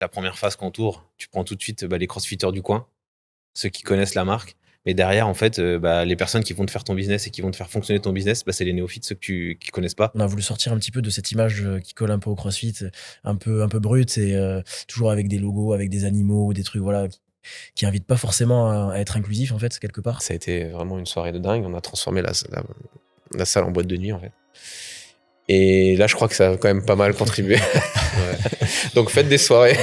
la première phase qu'entoure, tu prends tout de suite les crossfitters du coin, ceux qui connaissent la marque. Mais derrière, en fait, les personnes qui vont te faire ton business et qui vont te faire fonctionner ton business, c'est les néophytes, ceux qui connaissent pas. On a voulu sortir un petit peu de cette image qui colle un peu au CrossFit, un peu brute, et toujours avec des logos, avec des animaux, des trucs voilà qui invitent pas forcément à être inclusif en fait quelque part. Ça a été vraiment une soirée de dingue. On a transformé la salle en boîte de nuit en fait. Et là, je crois que ça a quand même pas mal contribué. Ouais. Donc faites des soirées.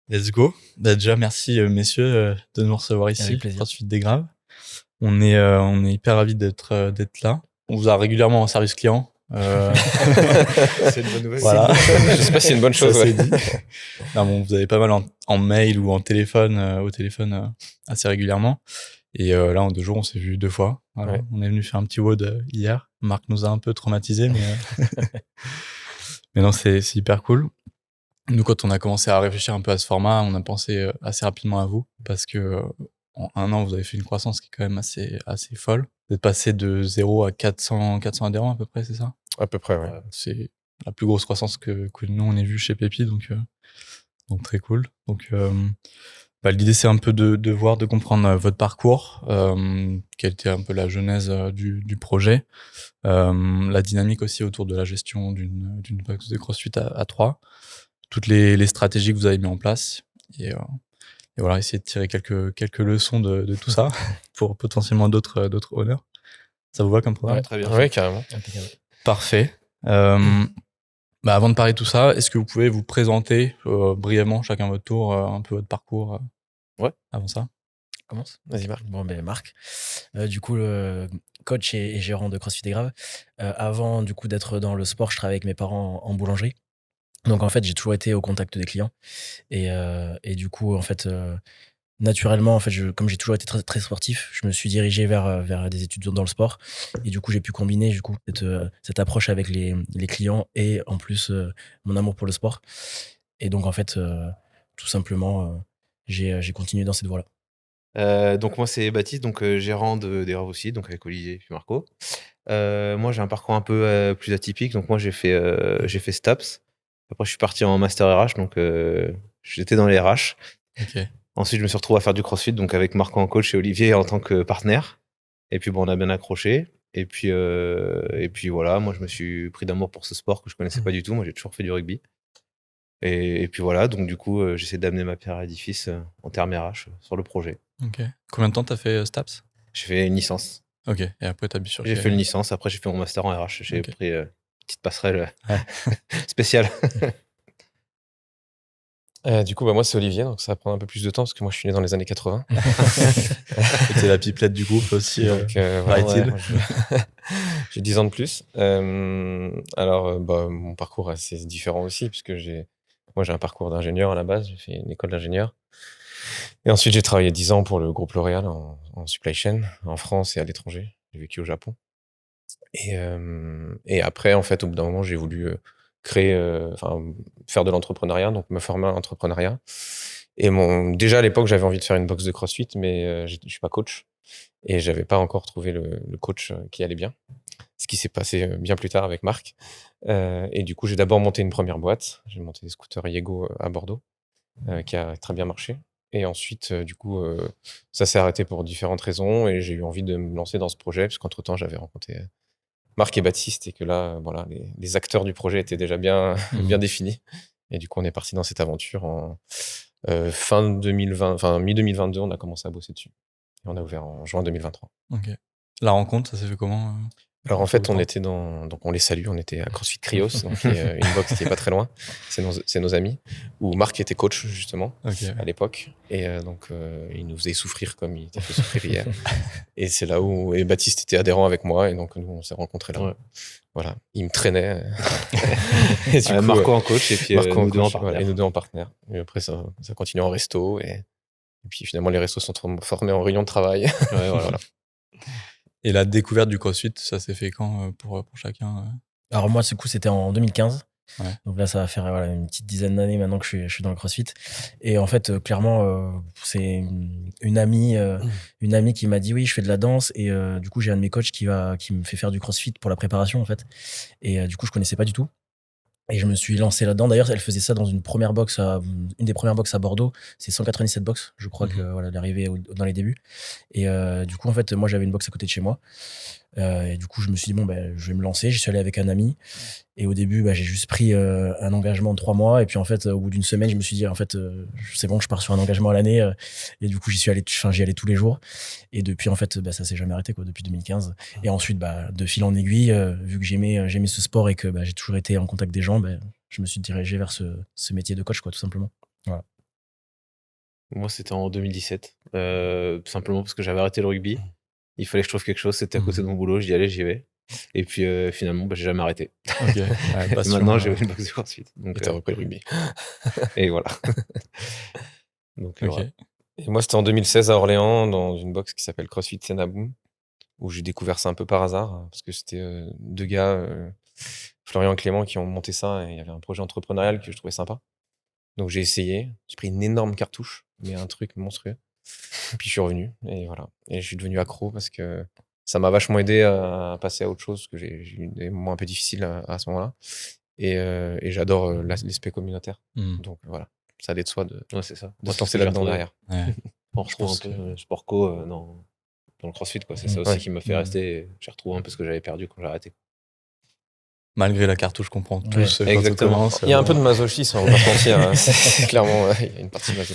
Let's go. Déjà, merci messieurs de nous recevoir ici, CrossFit des Graves. On est hyper ravis d'être là. On vous a régulièrement en service client. C'est une bonne nouvelle. Voilà. Je sais pas si c'est une bonne chose. Ouais. Non, bon, vous avez pas mal en mail ou en téléphone, au téléphone assez régulièrement. Et là, en 2 jours, on s'est vu 2 fois. Voilà. Ouais. On est venu faire un petit WOD hier. Marc nous a un peu traumatisés, mais non, c'est hyper cool. Nous, quand on a commencé à réfléchir un peu à ce format, on a pensé assez rapidement à vous parce que en 1 an, vous avez fait une croissance qui est quand même assez folle. Vous êtes passé de 0 à 400 adhérents à peu près, c'est ça ? À peu près, ouais. C'est la plus grosse croissance que nous, on ait vue chez Pépi, donc très cool. Donc, l'idée, c'est un peu de voir, de comprendre votre parcours, quelle était un peu la genèse du projet, la dynamique aussi autour de la gestion d'une box de CrossFit à 3, toutes les stratégies que vous avez mis en place et voilà, essayer de tirer quelques leçons de tout ça pour potentiellement d'autres honneurs. Ça vous va comme programme ? Ouais, très bien. Oui, carrément. Parfait. Avant de parler de tout ça, est-ce que vous pouvez vous présenter brièvement, chacun votre tour, un peu votre parcours avant ça ? Commence. Vas-y, Marc. Bon, Marc. Du coup, coach et gérant de CrossFit des Graves. Avant, du coup, d'être dans le sport, je travaillais avec mes parents en boulangerie. Donc, en fait, j'ai toujours été au contact des clients. Et du coup, en fait, naturellement, en fait, comme j'ai toujours été très, très sportif, je me suis dirigé vers des études dans le sport. Et du coup, j'ai pu combiner cette approche avec les clients et en plus mon amour pour le sport. Et donc, en fait, tout simplement, j'ai continué dans cette voie-là. Donc moi c'est Baptiste, donc gérant des Graves aussi, donc avec Olivier et puis Marco. Moi j'ai un parcours un peu plus atypique, donc moi j'ai fait STAPS. Après je suis parti en master RH, donc j'étais dans les RH. Okay. Ensuite je me suis retrouvé à faire du CrossFit, donc avec Marco en coach et Olivier en tant que partenaire. Et puis on a bien accroché. Et puis voilà, moi je me suis pris d'amour pour ce sport que je connaissais pas du tout. Moi j'ai toujours fait du rugby. Et puis voilà, donc du coup j'essaie d'amener ma pierre à l'édifice en termes RH sur le projet. Ok. Combien de temps t'as fait STAPS ? J'ai fait une licence. Ok. Et après t'as bifurqué. J'ai fait une licence. Après j'ai fait mon master en RH. J'ai pris une petite passerelle spéciale. Du coup, moi c'est Olivier, donc ça va prendre un peu plus de temps parce que moi je suis né dans les années 80. T'es la pipelette du groupe aussi. J'ai 10 ans de plus. Alors, mon parcours est assez différent aussi puisque moi j'ai un parcours d'ingénieur à la base. J'ai fait une école d'ingénieur. Et ensuite, j'ai travaillé 10 ans pour le groupe L'Oréal en supply chain, en France et à l'étranger. J'ai vécu au Japon. Et après, en fait, au bout d'un moment, j'ai voulu faire de l'entrepreneuriat, donc me former à l'entrepreneuriat. Et déjà à l'époque, j'avais envie de faire une box de CrossFit, mais je suis pas coach. Et j'avais pas encore trouvé le coach qui allait bien. Ce qui s'est passé bien plus tard avec Marc. Et du coup, j'ai d'abord monté une première boîte. J'ai monté des scooters Yego à Bordeaux, qui a très bien marché. Et ensuite, du coup, ça s'est arrêté pour différentes raisons et j'ai eu envie de me lancer dans ce projet parce qu'entre-temps, j'avais rencontré Marc et Baptiste et que là, voilà, les acteurs du projet étaient déjà bien définis. Et du coup, on est parti dans cette aventure en fin 2020, enfin mi-2022, on a commencé à bosser dessus. Et on a ouvert en juin 2023. Ok. La rencontre, ça s'est fait comment Alors en fait, on était donc on les salue, on était à CrossFit Krios, donc qui est une box qui est pas très loin. C'est nos amis. Où Marc était coach justement à l'époque, et donc il nous faisait souffrir comme il t'a fait souffrir hier. Et c'est là où Baptiste était adhérent avec moi, et donc nous on s'est rencontrés là. Ouais. Voilà, il me traînait. Et du coup, Marco en coach et puis nous deux en partenaire. Et après ça continue en resto et puis finalement les restos sont transformés en réunion de travail. Ouais, voilà. Et la découverte du CrossFit, ça s'est fait quand pour chacun Alors moi, du coup, c'était en 2015. Ouais. Donc là, ça va faire une petite dizaine d'années maintenant que je suis dans le CrossFit. Et en fait, clairement, c'est une amie qui m'a dit oui, je fais de la danse. Et du coup, j'ai un de mes coachs qui me fait faire du CrossFit pour la préparation, en fait. Et du coup, je connaissais pas du tout. Et je me suis lancé là-dedans. D'ailleurs, elle faisait ça dans une des premières box à Bordeaux. C'est 197 box, je crois que elle est arrivée dans les débuts. Et du coup, en fait, moi, j'avais une box à côté de chez moi. Et du coup, je me suis dit, bon, je vais me lancer. J'y suis allé avec un ami. Et au début, j'ai juste pris un engagement de 3 mois. Et puis, en fait, au bout d'une semaine, je me suis dit, en fait, c'est bon, je pars sur un engagement à l'année. Et du coup, j'y allais tous les jours. Et depuis, en fait, ça s'est jamais arrêté, quoi, depuis 2015. Et ensuite, de fil en aiguille, vu que j'aimais ce sport et que j'ai toujours été en contact des gens, je me suis dirigé vers ce métier de coach, quoi, tout simplement. Voilà. Moi, c'était en 2017. Tout simplement parce que j'avais arrêté le rugby. Il fallait que je trouve quelque chose. C'était à côté de mon boulot. Je dis, allez, j'y vais. Et puis finalement, j'ai jamais arrêté. Ok. Ouais, Et passion, maintenant, j'ai une box de CrossFit. Donc, Et t'as repris le rugby. et voilà. Donc, Ok. voilà. Et moi, c'était en 2016 à Orléans, dans une box qui s'appelle CrossFit Senaboom, où j'ai découvert ça un peu par hasard, parce que c'était 2 gars, Florian et Clément, qui ont monté ça, et il y avait un projet entrepreneurial que je trouvais sympa. Donc j'ai essayé, j'ai pris une énorme cartouche, mais un truc monstrueux. Puis je suis revenu, et voilà. Et je suis devenu accro parce que ça m'a vachement aidé à passer à autre chose, parce que j'ai eu des moments un peu difficiles à ce moment-là. Et j'adore l'aspect communautaire. Donc voilà, ça allait de soi de Ouais, c'est ça. se lancer là-dedans derrière. Ouais. On retrouve un peu le sport co dans le CrossFit, quoi. C'est ça aussi Ouais. qui m'a fait rester. J'ai retrouvé un peu ce que j'avais perdu quand j'ai arrêté. Malgré la cartouche qu'on prend tous quand on exactement. commence. Il y a un peu de masochisme, on va pas se mentir. Hein. C'est clairement, il y a une partie maso.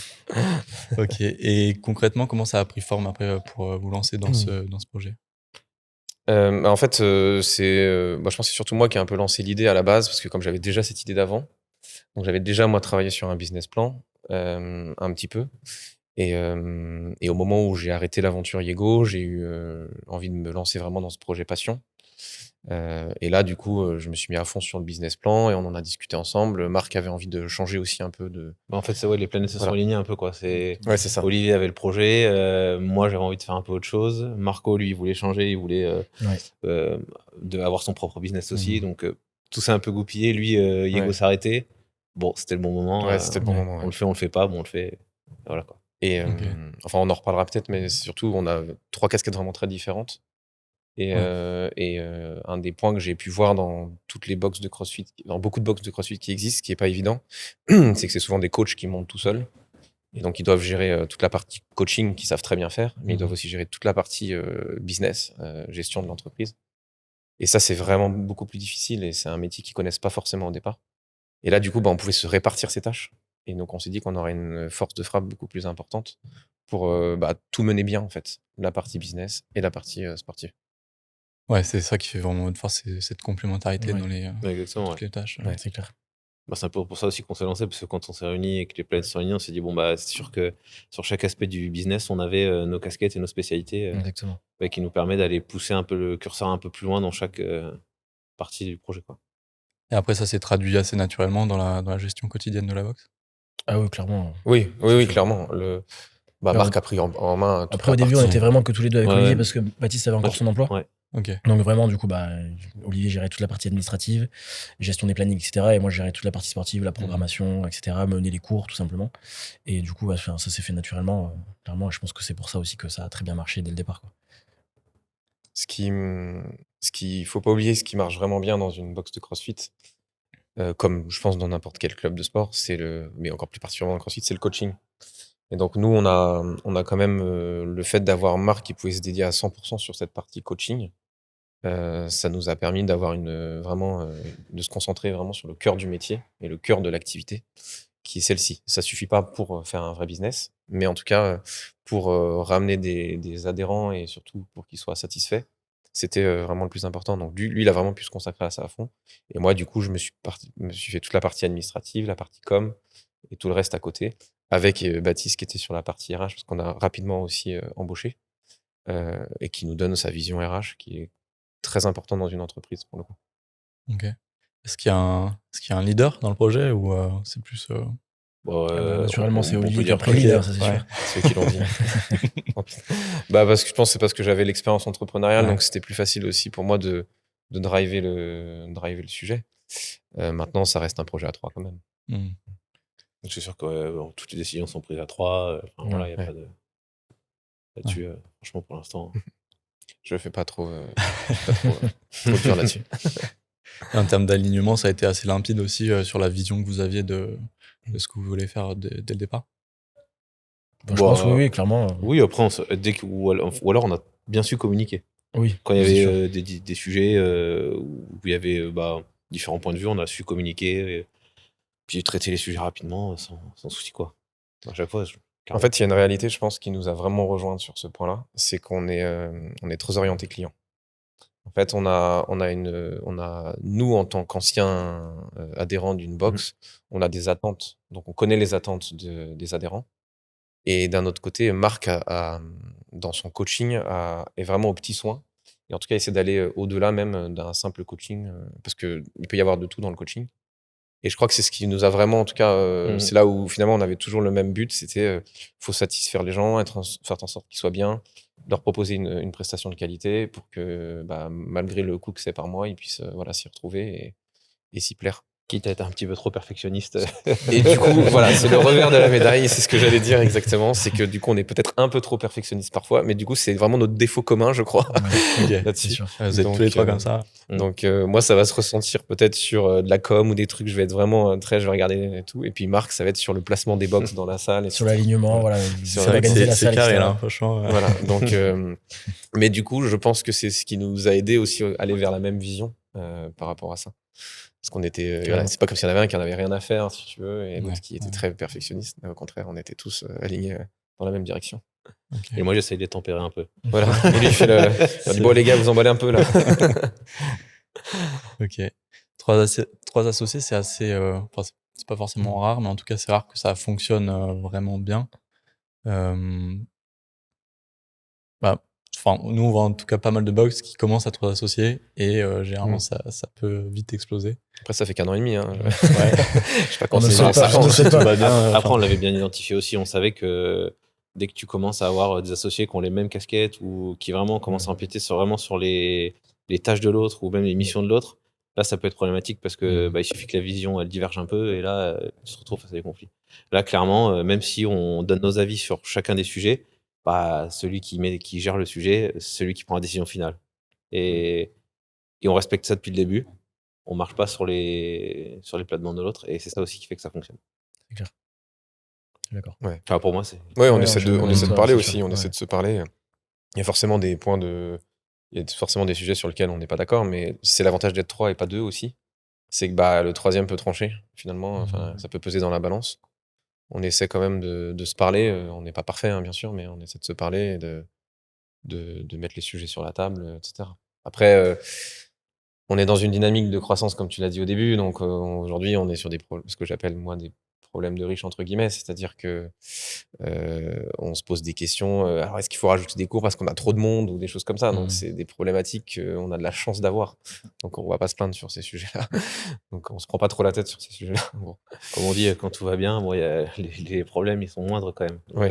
Ok. Et concrètement, comment ça a pris forme après pour vous lancer dans ce projet? En fait, je pense que c'est surtout moi qui ai un peu lancé l'idée à la base, parce que comme j'avais déjà cette idée d'avant, donc j'avais déjà moi travaillé sur un business plan, un petit peu. Et au moment où j'ai arrêté l'aventure Yego, j'ai eu envie de me lancer vraiment dans ce projet passion. Et là, du coup, je me suis mis à fond sur le business plan et on en a discuté ensemble. Marc avait envie de changer aussi un peu de. En fait, les planètes se sont alignées un peu, quoi. Ouais, c'est ça. Olivier avait le projet, moi j'avais envie de faire un peu autre chose. Marco, lui, il voulait changer, il voulait avoir son propre business aussi. Donc tout s'est un peu goupillé. Lui, Yego s'arrêtait. Bon, c'était le bon moment. Ouais, c'était le bon moment. On le fait, on le fait pas. Bon, on le fait. Voilà, quoi. Et enfin, on en reparlera peut-être, mais surtout, on a 3 casquettes vraiment très différentes. Et un des points que j'ai pu voir dans toutes les box de CrossFit, dans beaucoup de box de CrossFit qui existent, ce qui est pas évident, c'est que c'est souvent des coachs qui montent tout seuls. Et donc, ils doivent gérer toute la partie coaching qu'ils savent très bien faire, mais ils doivent aussi gérer toute la partie business, gestion de l'entreprise. Et ça, c'est vraiment beaucoup plus difficile et c'est un métier qu'ils connaissent pas forcément au départ. Et là, du coup, on pouvait se répartir ces tâches. Et donc, on s'est dit qu'on aurait une force de frappe beaucoup plus importante pour tout mener bien, en fait, la partie business et la partie sportive. Ouais, c'est ça qui fait vraiment votre force, c'est cette complémentarité dans les, exactement, toutes les tâches. Ouais, c'est clair. C'est un peu pour ça aussi qu'on s'est lancé, parce que quand on s'est réunis et que les planètes sont réunies, on s'est dit, c'est sûr que sur chaque aspect du business, on avait nos casquettes et nos spécialités Exactement. qui nous permet d'aller pousser un peu le curseur un peu plus loin dans chaque partie du projet, quoi. Et après, ça s'est traduit assez naturellement dans la gestion quotidienne de la box? Ah oui, clairement. Oui, clairement. Marc a pris en main. toute Après, la au début, on partie. était vraiment que tous les deux avec Ouais, Olivier ouais. parce que Baptiste avait encore son emploi. Ouais. Ok. Donc vraiment, du coup, Olivier gérait toute la partie administrative, gestion des plannings, etc. Et moi, je gérais toute la partie sportive, la programmation, etc. Mener les cours, tout simplement. Et du coup, ça s'est fait naturellement. Clairement, et je pense que c'est pour ça aussi que ça a très bien marché dès le départ, quoi. Ce qu'il faut pas oublier, ce qui marche vraiment bien dans une box de CrossFit, comme je pense dans n'importe quel club de sport, mais encore plus particulièrement dans le CrossFit, c'est le coaching. Et donc nous, on a quand même le fait d'avoir Marc qui pouvait se dédier à 100% sur cette partie coaching. Ça nous a permis d'avoir de se concentrer vraiment sur le cœur du métier et le cœur de l'activité, qui est celle-ci. Ça suffit pas pour faire un vrai business, mais en tout cas, pour ramener des adhérents et surtout pour qu'ils soient satisfaits, c'était vraiment le plus important. Donc lui, il a vraiment pu se consacrer à ça à fond. Et moi, du coup, je me suis fait toute la partie administrative, la partie com et tout le reste à côté, avec Baptiste qui était sur la partie RH, parce qu'on a rapidement aussi embauché, et qui nous donne sa vision RH, qui est très important dans une entreprise pour le coup. Ok. Est-ce qu'il y a un leader dans le projet ou c'est plus Naturellement, c'est Olivier qui a pris ok, le leader, ça c'est ouais. sûr. C'est eux qui l'ont dit. Parce que je pense que c'est parce que j'avais l'expérience entrepreneuriale, Ouais. donc c'était plus facile aussi pour moi de driver le sujet. Maintenant, ça reste un projet à 3 quand même. Hmm. C'est sûr que toutes les décisions sont prises à 3. Voilà, il n'y a pas de. Là-dessus, franchement, pour l'instant. Je fais pas trop, trop dur là-dessus. Et en termes d'alignement, ça a été assez limpide aussi sur la vision que vous aviez de ce que vous voulez faire dès le départ. Bon, je pense oui, clairement. Oui, après, ou alors on a bien su communiquer. Oui. Quand il y avait des sujets où il y avait différents points de vue, on a su communiquer et puis traiter les sujets rapidement sans souci, quoi. À chaque fois. En fait, il y a une réalité, je pense, qui nous a vraiment rejoints sur ce point-là, c'est qu'on est très orienté client. En fait, on a nous, en tant qu'anciens adhérents d'une box, on a des attentes. Donc, on connaît les attentes des adhérents. Et d'un autre côté, Marc, dans son coaching, est vraiment aux petits soins. Et en tout cas, essaie d'aller au-delà même d'un simple coaching, parce qu'il peut y avoir de tout dans le coaching. Et je crois que c'est ce qui nous a vraiment, en tout cas, c'est là où finalement on avait toujours le même but, c'était faut satisfaire les gens, faire en sorte qu'ils soient bien, leur proposer une prestation de qualité pour que malgré le coût que c'est par mois, ils puissent s'y retrouver et s'y plaire. Quitte à être un petit peu trop perfectionniste. Et du coup, voilà, c'est le revers de la médaille, c'est ce que j'allais dire exactement, c'est que du coup on est peut-être un peu trop perfectionniste parfois, mais du coup c'est vraiment notre défaut commun, je crois, là-dessus. Vous êtes tous les trois comme ça. Donc moi ça va se ressentir peut-être sur de la com ou des trucs, je vais être vraiment je vais regarder et tout, et puis Marc ça va être sur le placement des box dans la salle, sur l'alignement, voilà. C'est vrai que c'est carré là, franchement. Voilà, donc mais du coup je pense que c'est ce qui nous a aidé aussi à aller vers la même vision par rapport à ça. Parce qu'on était, c'est pas comme s'il y en avait un qui en avait rien à faire, si tu veux, et l'autre qui était très perfectionniste. Au contraire, on était tous alignés dans la même direction. Okay. Et moi, j'essaye de les tempérer un peu. Voilà. Et lui, il fait bon, les gars, vous emballez un peu, là. Ok. Trois associés, c'est assez. C'est pas forcément rare, mais en tout cas, c'est rare que ça fonctionne vraiment bien. Nous, on voit en tout cas pas mal de box qui commencent à 3 associés et généralement, ça peut vite exploser. Après, ça fait qu'1 an et demi. Hein. Ouais. Je sais pas quand Après, on l'avait bien identifié aussi. On savait que dès que tu commences à avoir des associés qui ont les mêmes casquettes ou qui vraiment commencent à empiéter sur les tâches de l'autre ou même les missions de l'autre, là, ça peut être problématique parce que il suffit que la vision, elle diverge un peu et là, tu te retrouves face à des conflits. Là, clairement, même si on donne nos avis sur chacun des sujets, celui qui gère le sujet, c'est celui qui prend la décision finale. Et on respecte ça depuis le début. On marche pas sur les plates-bandes de l'autre et c'est ça aussi qui fait que ça fonctionne. C'est clair. D'accord. Ouais. Enfin, pour moi, c'est. Ouais, on essaie de parler aussi. Sûr. On essaie de se parler. Il y a forcément des points il y a forcément des sujets sur lesquels on n'est pas d'accord, mais c'est l'avantage d'être 3 et pas 2 aussi. C'est que le troisième peut trancher finalement. Enfin, ça peut peser dans la balance. On essaie quand même de se parler. On n'est pas parfait, hein, bien sûr, mais on essaie de se parler et de mettre les sujets sur la table, etc. Après, on est dans une dynamique de croissance, comme tu l'as dit au début. Donc aujourd'hui, on est sur ce que j'appelle moi des problèmes de riches entre guillemets, c'est-à-dire que on se pose des questions. Alors est-ce qu'il faut rajouter des cours parce qu'on a trop de monde ou des choses comme ça. Donc c'est des problématiques qu'on a de la chance d'avoir. Donc on va pas se plaindre sur ces sujets-là. Donc on se prend pas trop la tête sur ces sujets-là. Bon. Comme on dit, quand tout va bien, les problèmes ils sont moindres quand même. Donc,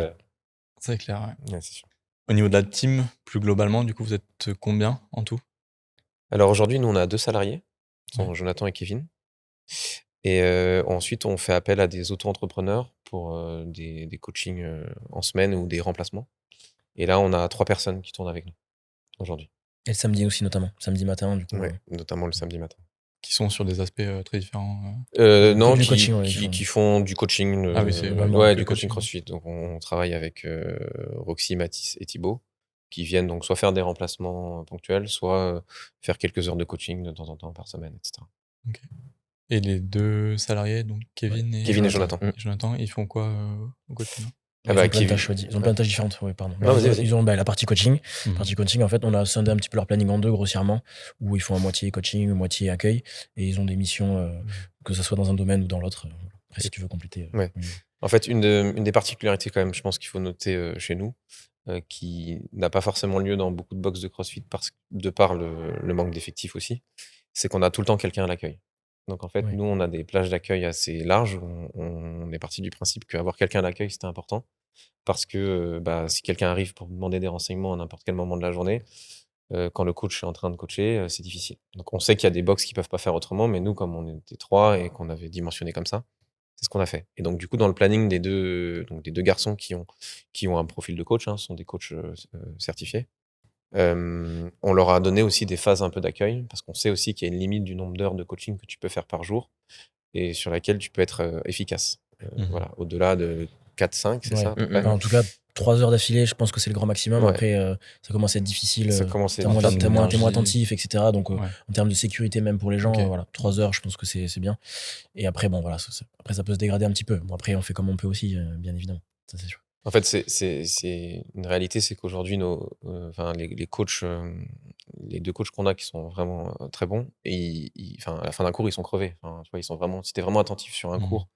c'est clair. Ouais, c'est sûr. Au niveau de la team, plus globalement, du coup, vous êtes combien en tout? Alors aujourd'hui, nous on a 2 salariés, Jonathan et Kevin. Et ensuite, on fait appel à des auto-entrepreneurs pour des coachings en semaine ou des remplacements. Et là, on a 3 personnes qui tournent avec nous aujourd'hui. Et le samedi aussi, notamment. Samedi matin, du coup. Ouais, notamment le samedi matin. Qui sont sur des aspects très différents. Non, du qui coaching, qui font du coaching, Ah oui, c'est ouais, du coaching CrossFit. Donc on travaille avec Roxy, Mathis et Thibaut, qui viennent donc soit faire des remplacements ponctuels, soit faire quelques heures de coaching de temps en temps par semaine, etc. Ok. Et les 2 salariés, donc Kevin et Jonathan, ils font quoi au quotidien? Ils ont plein de tâches différentes, oui, pardon. Ils ont la partie coaching. Partie coaching, en fait, on a scindé un petit peu leur planning en 2 grossièrement, où ils font à moitié coaching, moitié accueil, et ils ont des missions, que ce soit dans un domaine ou dans l'autre. Après, si tu veux compléter. Ouais. En fait, une des particularités quand même, je pense qu'il faut noter chez nous, qui n'a pas forcément lieu dans beaucoup de box de CrossFit de par le manque d'effectifs aussi, c'est qu'on a tout le temps quelqu'un à l'accueil. Donc en fait, nous, on a des plages d'accueil assez larges. On est parti du principe qu'avoir quelqu'un à l'accueil, c'était important. Parce que si quelqu'un arrive pour demander des renseignements à n'importe quel moment de la journée, quand le coach est en train de coacher, c'est difficile. Donc on sait qu'il y a des box qui peuvent pas faire autrement, mais nous, comme on était 3 et qu'on avait dimensionné comme ça, c'est ce qu'on a fait. Et donc du coup, dans le planning des deux garçons qui ont un profil de coach, sont des coachs certifiés, on leur a donné aussi des phases un peu d'accueil, parce qu'on sait aussi qu'il y a une limite du nombre d'heures de coaching que tu peux faire par jour et sur laquelle tu peux être efficace. Voilà, au-delà de 4-5, c'est ça à peu près. En tout cas, 3 heures d'affilée, je pense que c'est le grand maximum. Ouais. Après, ça commence à être difficile. Ça commence à T'es être moins, difficile. t'es moins d'énergie. attentif, etc. Donc, Ouais. en termes de sécurité, même pour les gens, Ok. voilà, 3 heures, je pense que c'est bien. Et après, bon, voilà, après, ça peut se dégrader un petit peu. Bon, après, on fait comme on peut aussi, bien évidemment. Ça, c'est sûr. En fait, c'est une réalité, c'est qu'aujourd'hui, les coachs, les 2 coachs qu'on a qui sont vraiment très bons, et à la fin d'un cours, ils sont crevés. Enfin, tu vois, ils sont vraiment, si t'es vraiment attentif sur un cours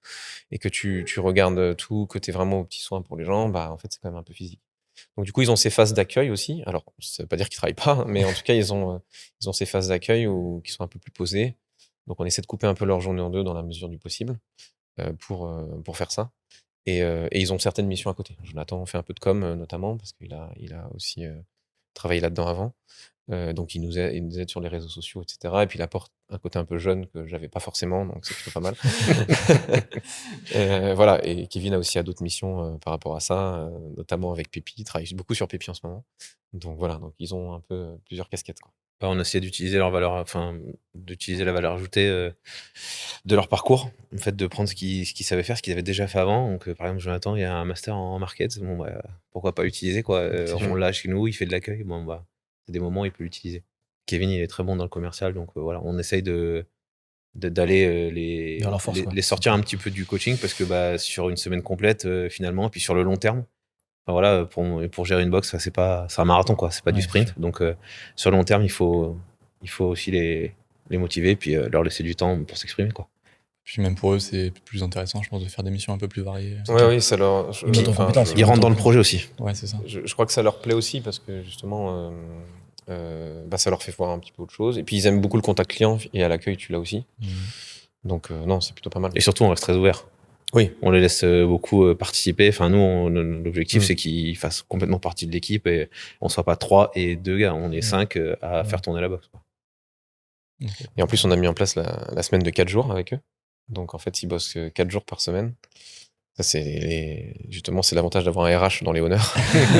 et que tu regardes tout, que t'es vraiment aux petits soins pour les gens, bah, en fait, c'est quand même un peu physique. Donc, du coup, ils ont ces phases d'accueil aussi. Alors, ça veut pas dire qu'ils travaillent pas, mais en tout cas, ils ont ces phases d'accueil qui sont un peu plus posées. Donc, on essaie de couper un peu leur journée en deux dans la mesure du possible pour faire ça. Et ils ont certaines missions à côté. Jonathan fait un peu de com, notamment, parce qu'il a aussi travaillé là-dedans avant. Donc il nous aide sur les réseaux sociaux, etc. Et puis il apporte un côté un peu jeune que j'avais pas forcément, donc c'est plutôt pas mal. Voilà, et Kevin a aussi d'autres missions par rapport à ça, notamment avec Pépi. Il travaille beaucoup sur Pépi en ce moment. Donc voilà, donc ils ont un peu plusieurs casquettes, quoi. On essaie d'utiliser leur valeur, d'utiliser la valeur ajoutée de leur parcours, en fait, de prendre ce qu'ils savaient faire, ce qu'ils avaient déjà fait avant. Donc, par exemple, Jonathan, il y a un master en market. Bon, bah, pourquoi pas l'utiliser, quoi. On l'a chez nous, il fait de l'accueil. Bon, bah, c'est des moments où il peut l'utiliser. Kevin, il est très bon dans le commercial, donc voilà, on essaye d'aller Vers leur force, quoi. les sortir un petit peu du coaching, parce que bah, sur une semaine complète, finalement, et puis sur le long terme, enfin, voilà, pour gérer une box, c'est un marathon, quoi. C'est pas du sprint. Donc, sur le long terme, il faut aussi les motiver, puis leur laisser du temps pour s'exprimer, quoi. Puis même pour eux, c'est plus intéressant, je pense, de faire des missions un peu plus variées. Oui, ça leur. Ils rentrent dans le projet aussi. Ouais, c'est ça. Je crois que ça leur plaît aussi parce que justement, ça leur fait voir un petit peu autre chose. Et puis ils aiment beaucoup le contact client, et à l'accueil, tu l'as aussi. Donc non, c'est plutôt pas mal. Et surtout, on reste très ouvert. Oui. On les laisse beaucoup participer. Enfin, nous, l'objectif, c'est qu'ils fassent complètement partie de l'équipe et on soit pas 3 et 2 gars. On est 5 à faire tourner la box, quoi. Okay. Et en plus, on a mis en place la semaine de 4 jours avec eux. Donc en fait, ils bossent 4 jours par semaine. Ça, justement, c'est l'avantage d'avoir un RH dans les honneurs.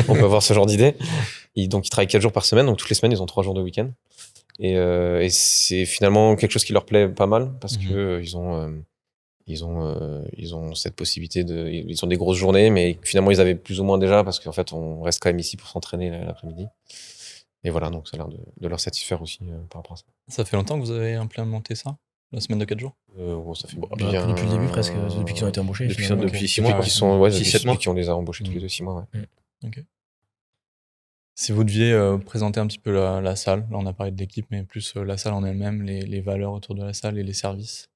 On peut avoir ce genre d'idée. Donc ils travaillent 4 jours par semaine. Donc toutes les semaines, ils ont 3 jours de week-end. Et c'est finalement quelque chose qui leur plaît pas mal parce que ils ont cette possibilité ils ont des grosses journées, mais finalement ils avaient plus ou moins déjà, parce qu'en fait on reste quand même ici pour s'entraîner l'après-midi. Et voilà, donc ça a l'air de leur satisfaire aussi par rapport à ça. Ça fait longtemps que vous avez implémenté ça, la semaine de 4 jours? Ça fait Depuis le début, presque, depuis qu'ils ont été embauchés. Depuis 6 mois. Depuis qu'on les a embauchés tous les 2 6 mois. Ouais. Ok. Si vous deviez présenter un petit peu la salle, là on a parlé de l'équipe, mais plus la salle en elle-même, les valeurs autour de la salle et les services.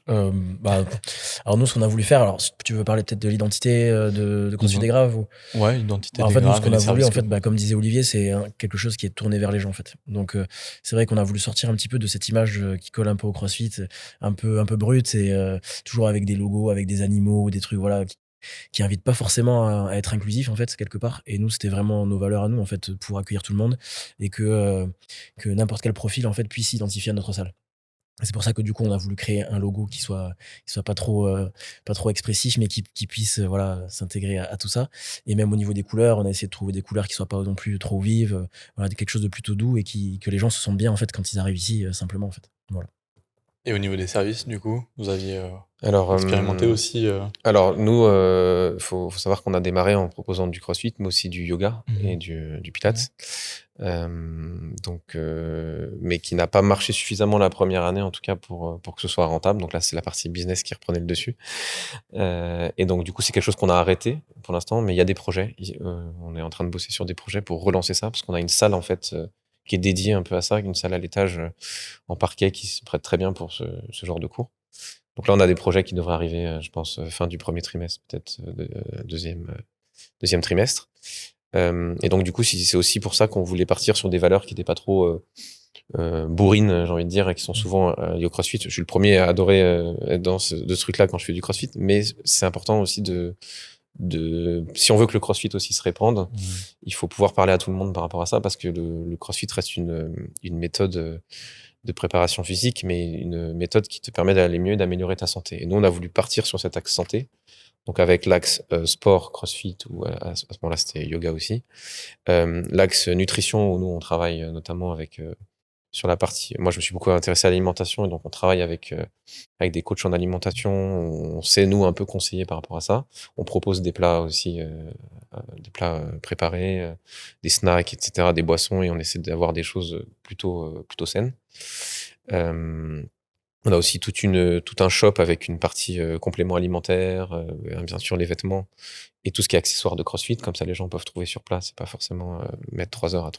Alors nous, ce qu'on a voulu faire, alors si tu veux parler peut-être de l'identité de CrossFit des Graves ou... Ouais, identité en des fait, nous, Graves. ce qu'on a voulu, en fait, comme disait Olivier, c'est quelque chose qui est tourné vers les gens, en fait. Donc c'est vrai qu'on a voulu sortir un petit peu de cette image qui colle un peu au CrossFit, un peu brute, et toujours avec des logos, avec des animaux, des trucs, voilà, qui invitent pas forcément à être inclusif, en fait, quelque part. Et nous, c'était vraiment nos valeurs à nous, en fait, pour accueillir tout le monde et que n'importe quel profil, en fait, puisse s'identifier à notre salle. C'est pour ça que du coup on a voulu créer un logo qui soit pas trop expressif, mais qui puisse voilà s'intégrer à tout ça. Et même au niveau des couleurs, on a essayé de trouver des couleurs qui soient pas non plus trop vives, voilà, quelque chose de plutôt doux et que les gens se sentent bien en fait quand ils arrivent ici, simplement en fait. Voilà. Et au niveau des services, du coup, vous aviez expérimenté aussi Alors nous, faut savoir qu'on a démarré en proposant du CrossFit, mais aussi du yoga et du Pilates. Mais qui n'a pas marché suffisamment la première année, en tout cas pour que ce soit rentable. Donc là, c'est la partie business qui reprenait le dessus. Et donc du coup, c'est quelque chose qu'on a arrêté pour l'instant, mais il y a des projets. On est en train de bosser sur des projets pour relancer ça, parce qu'on a une salle en fait qui est dédiée un peu à ça, une salle à l'étage en parquet qui se prête très bien pour ce genre de cours. Donc là, on a des projets qui devraient arriver, je pense, fin du premier trimestre, peut-être deuxième trimestre. Et donc, du coup, c'est aussi pour ça qu'on voulait partir sur des valeurs qui n'étaient pas trop bourrines, j'ai envie de dire, et qui sont souvent liées au CrossFit. Je suis le premier à adorer être de ce truc-là quand je fais du CrossFit, mais c'est important aussi de si on veut que le CrossFit aussi se répande, il faut pouvoir parler à tout le monde par rapport à ça, parce que le CrossFit reste une méthode de préparation physique, mais une méthode qui te permet d'aller mieux, d'améliorer ta santé. Et nous, on a voulu partir sur cet axe santé, donc avec l'axe sport, CrossFit, ou à ce moment-là, c'était yoga aussi. L'axe nutrition, où nous, on travaille notamment sur la partie... Moi, je me suis beaucoup intéressé à l'alimentation, et donc on travaille avec des coachs en alimentation. On sait, nous, un peu conseiller par rapport à ça. On propose des plats aussi, des plats préparés, des snacks, etc., des boissons, et on essaie d'avoir des choses plutôt saines. On a aussi tout un shop avec une partie compléments alimentaires, bien sûr les vêtements, et tout ce qui est accessoires de CrossFit, comme ça les gens peuvent trouver sur place, c'est pas forcément mettre 3 heures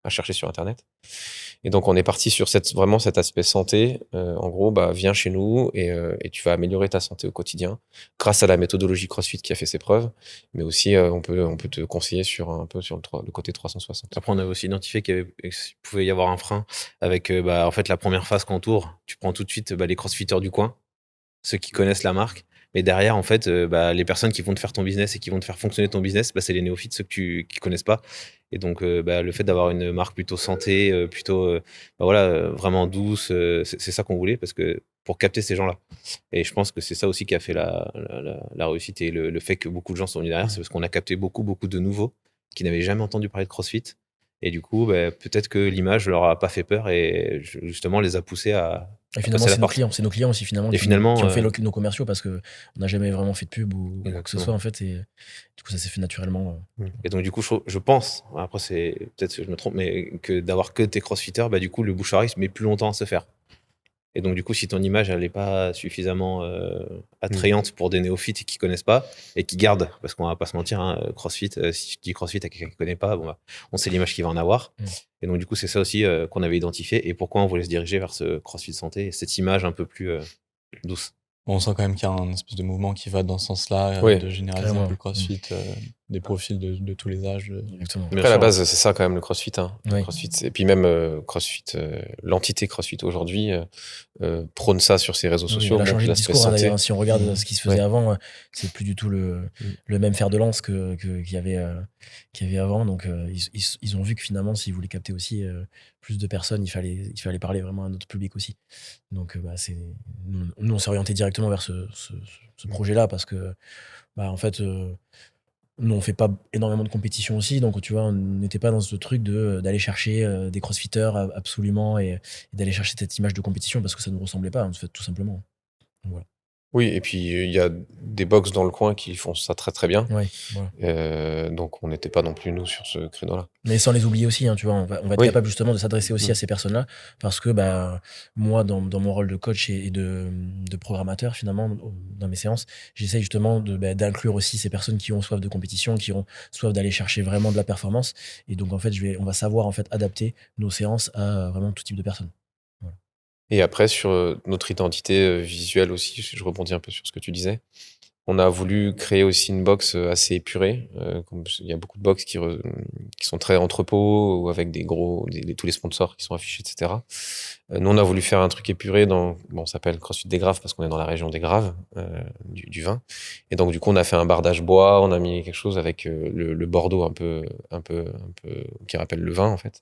à chercher sur Internet. Et donc on est parti sur vraiment cet aspect santé. En gros, viens chez nous et tu vas améliorer ta santé au quotidien grâce à la méthodologie CrossFit qui a fait ses preuves, mais aussi on peut te conseiller un peu sur le côté 360. Après, on avait aussi identifié qu'il pouvait y avoir un frein avec en fait la première phase qu'entoure. Tu prends tout de suite les crossfitters du coin, ceux qui connaissent la marque. Mais derrière, en fait, les personnes qui vont te faire ton business et qui vont te faire fonctionner ton business, c'est les néophytes, ceux qui connaissent pas. Et donc, le fait d'avoir une marque plutôt santé, plutôt vraiment douce, c'est ça qu'on voulait, parce que pour capter ces gens-là. Et je pense que c'est ça aussi qui a fait la réussite et le fait que beaucoup de gens sont venus derrière, c'est parce qu'on a capté beaucoup de nouveaux qui n'avaient jamais entendu parler de CrossFit. Et du coup, peut-être que l'image leur a pas fait peur et justement les a poussés à... Et finalement, c'est nos clients aussi finalement, qui ont fait nos commerciaux, parce que on n'a jamais vraiment fait de pub ou quoi que ce soit en fait, et du coup ça s'est fait naturellement. Et donc du coup, je pense, après c'est peut-être que je me trompe, mais que d'avoir que tes crossfitters, du coup le bouche-oreille met plus longtemps à se faire. Et donc du coup, si ton image elle est pas suffisamment attrayante pour des néophytes qui connaissent pas et qui gardent, parce qu'on va pas se mentir, CrossFit, si tu dis CrossFit à quelqu'un qui connaît pas, on sait l'image qu'il va en avoir. Et donc du coup, c'est ça aussi qu'on avait identifié et pourquoi on voulait se diriger vers ce CrossFit santé et cette image un peu plus douce. On sent quand même qu'il y a un espèce de mouvement qui va dans ce sens-là, de généraliser un peu le CrossFit, des profils de tous les âges. Exactement. Après, à la base, c'est ça quand même le CrossFit. Le CrossFit, et puis même CrossFit, l'entité CrossFit aujourd'hui prône ça sur ses réseaux sociaux. Il a changé de discours, d'ailleurs. Si on regarde ce qui se faisait avant, c'est plus du tout le même fer de lance qu'il y avait avant. Donc ils ont vu que finalement, s'ils voulaient capter aussi plus de personnes, il fallait parler vraiment à notre public aussi. Donc nous on s'est orienté directement vers ce projet-là, parce que en fait nous on fait pas énormément de compétition aussi, donc tu vois, on n'était pas dans ce truc d'aller chercher des crossfitters absolument et d'aller chercher cette image de compétition, parce que ça ne nous ressemblait pas en fait, tout simplement. Donc, voilà. Oui, et puis il y a des box dans le coin qui font ça très très bien. Donc on n'était pas non plus nous sur ce créneau-là. Mais sans les oublier aussi, tu vois, on va être capable justement de s'adresser aussi à ces personnes-là, parce que moi, dans mon rôle de coach et de programmateur finalement, dans mes séances, j'essaie justement d'inclure aussi ces personnes qui ont soif de compétition, qui ont soif d'aller chercher vraiment de la performance. Et donc en fait, on va savoir en fait adapter nos séances à vraiment tout type de personnes. Voilà. Et après, sur notre identité visuelle aussi, je rebondis un peu sur ce que tu disais. On a voulu créer aussi une box assez épurée. Il y a beaucoup de box qui sont très entrepôt, ou avec tous les sponsors qui sont affichés, etc. Nous, on a voulu faire un truc épuré. On s'appelle CrossFit des Graves parce qu'on est dans la région des Graves, du vin. Et donc, du coup, on a fait un bardage bois. On a mis quelque chose avec le bordeaux un peu qui rappelle le vin, en fait.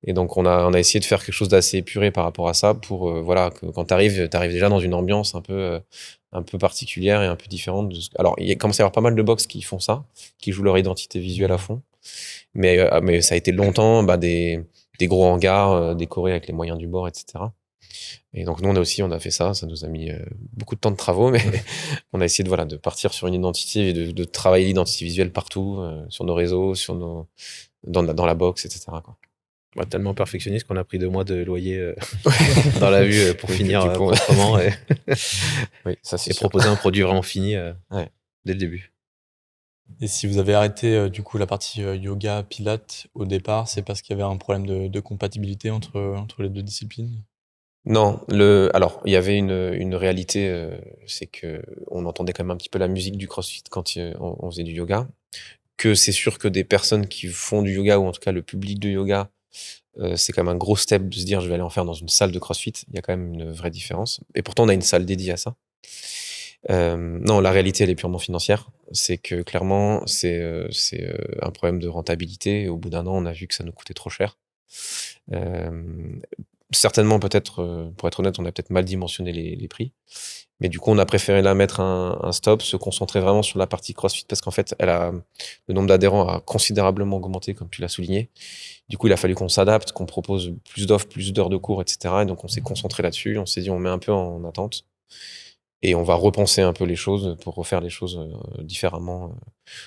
Et donc, on a essayé de faire quelque chose d'assez épuré par rapport à ça, pour que quand t'arrives déjà dans une ambiance un peu particulière et un peu différente. Alors, il commence à y avoir pas mal de box qui font ça, qui jouent leur identité visuelle à fond. Mais ça a été longtemps des gros hangars décorés avec les moyens du bord, etc. Et donc, nous, on a fait ça. Ça nous a mis beaucoup de temps de travaux, mais on a essayé de partir sur une identité et de travailler l'identité visuelle partout, sur nos réseaux, dans la box, etc., quoi. Tellement perfectionniste qu'on a pris 2 mois de loyer dans la vue pour finir proprement et proposer un produit vraiment fini dès le début. Et si vous avez arrêté du coup la partie yoga, pilates au départ, c'est parce qu'il y avait un problème de compatibilité entre les deux disciplines? Non, alors il y avait une réalité, c'est que on entendait quand même un petit peu la musique du CrossFit quand on faisait du yoga. Que c'est sûr que des personnes qui font du yoga, ou en tout cas le public de yoga, c'est quand même un gros step de se dire je vais aller en faire dans une salle de CrossFit. Il y a quand même une vraie différence. Et pourtant on a une salle dédiée à ça. Non, la réalité, elle est purement financière. C'est que clairement, c'est un problème de rentabilité. Au bout d'un an, on a vu que ça nous coûtait trop cher. Certainement, peut-être, pour être honnête, on a peut-être mal dimensionné les prix. Mais du coup, on a préféré là mettre un stop, se concentrer vraiment sur la partie CrossFit parce qu'en fait, le nombre d'adhérents a considérablement augmenté, comme tu l'as souligné. Du coup, il a fallu qu'on s'adapte, qu'on propose plus d'offres, plus d'heures de cours, etc. Et donc, on s'est concentré là-dessus. On s'est dit, on met un peu en attente. Et on va repenser un peu les choses pour refaire les choses différemment.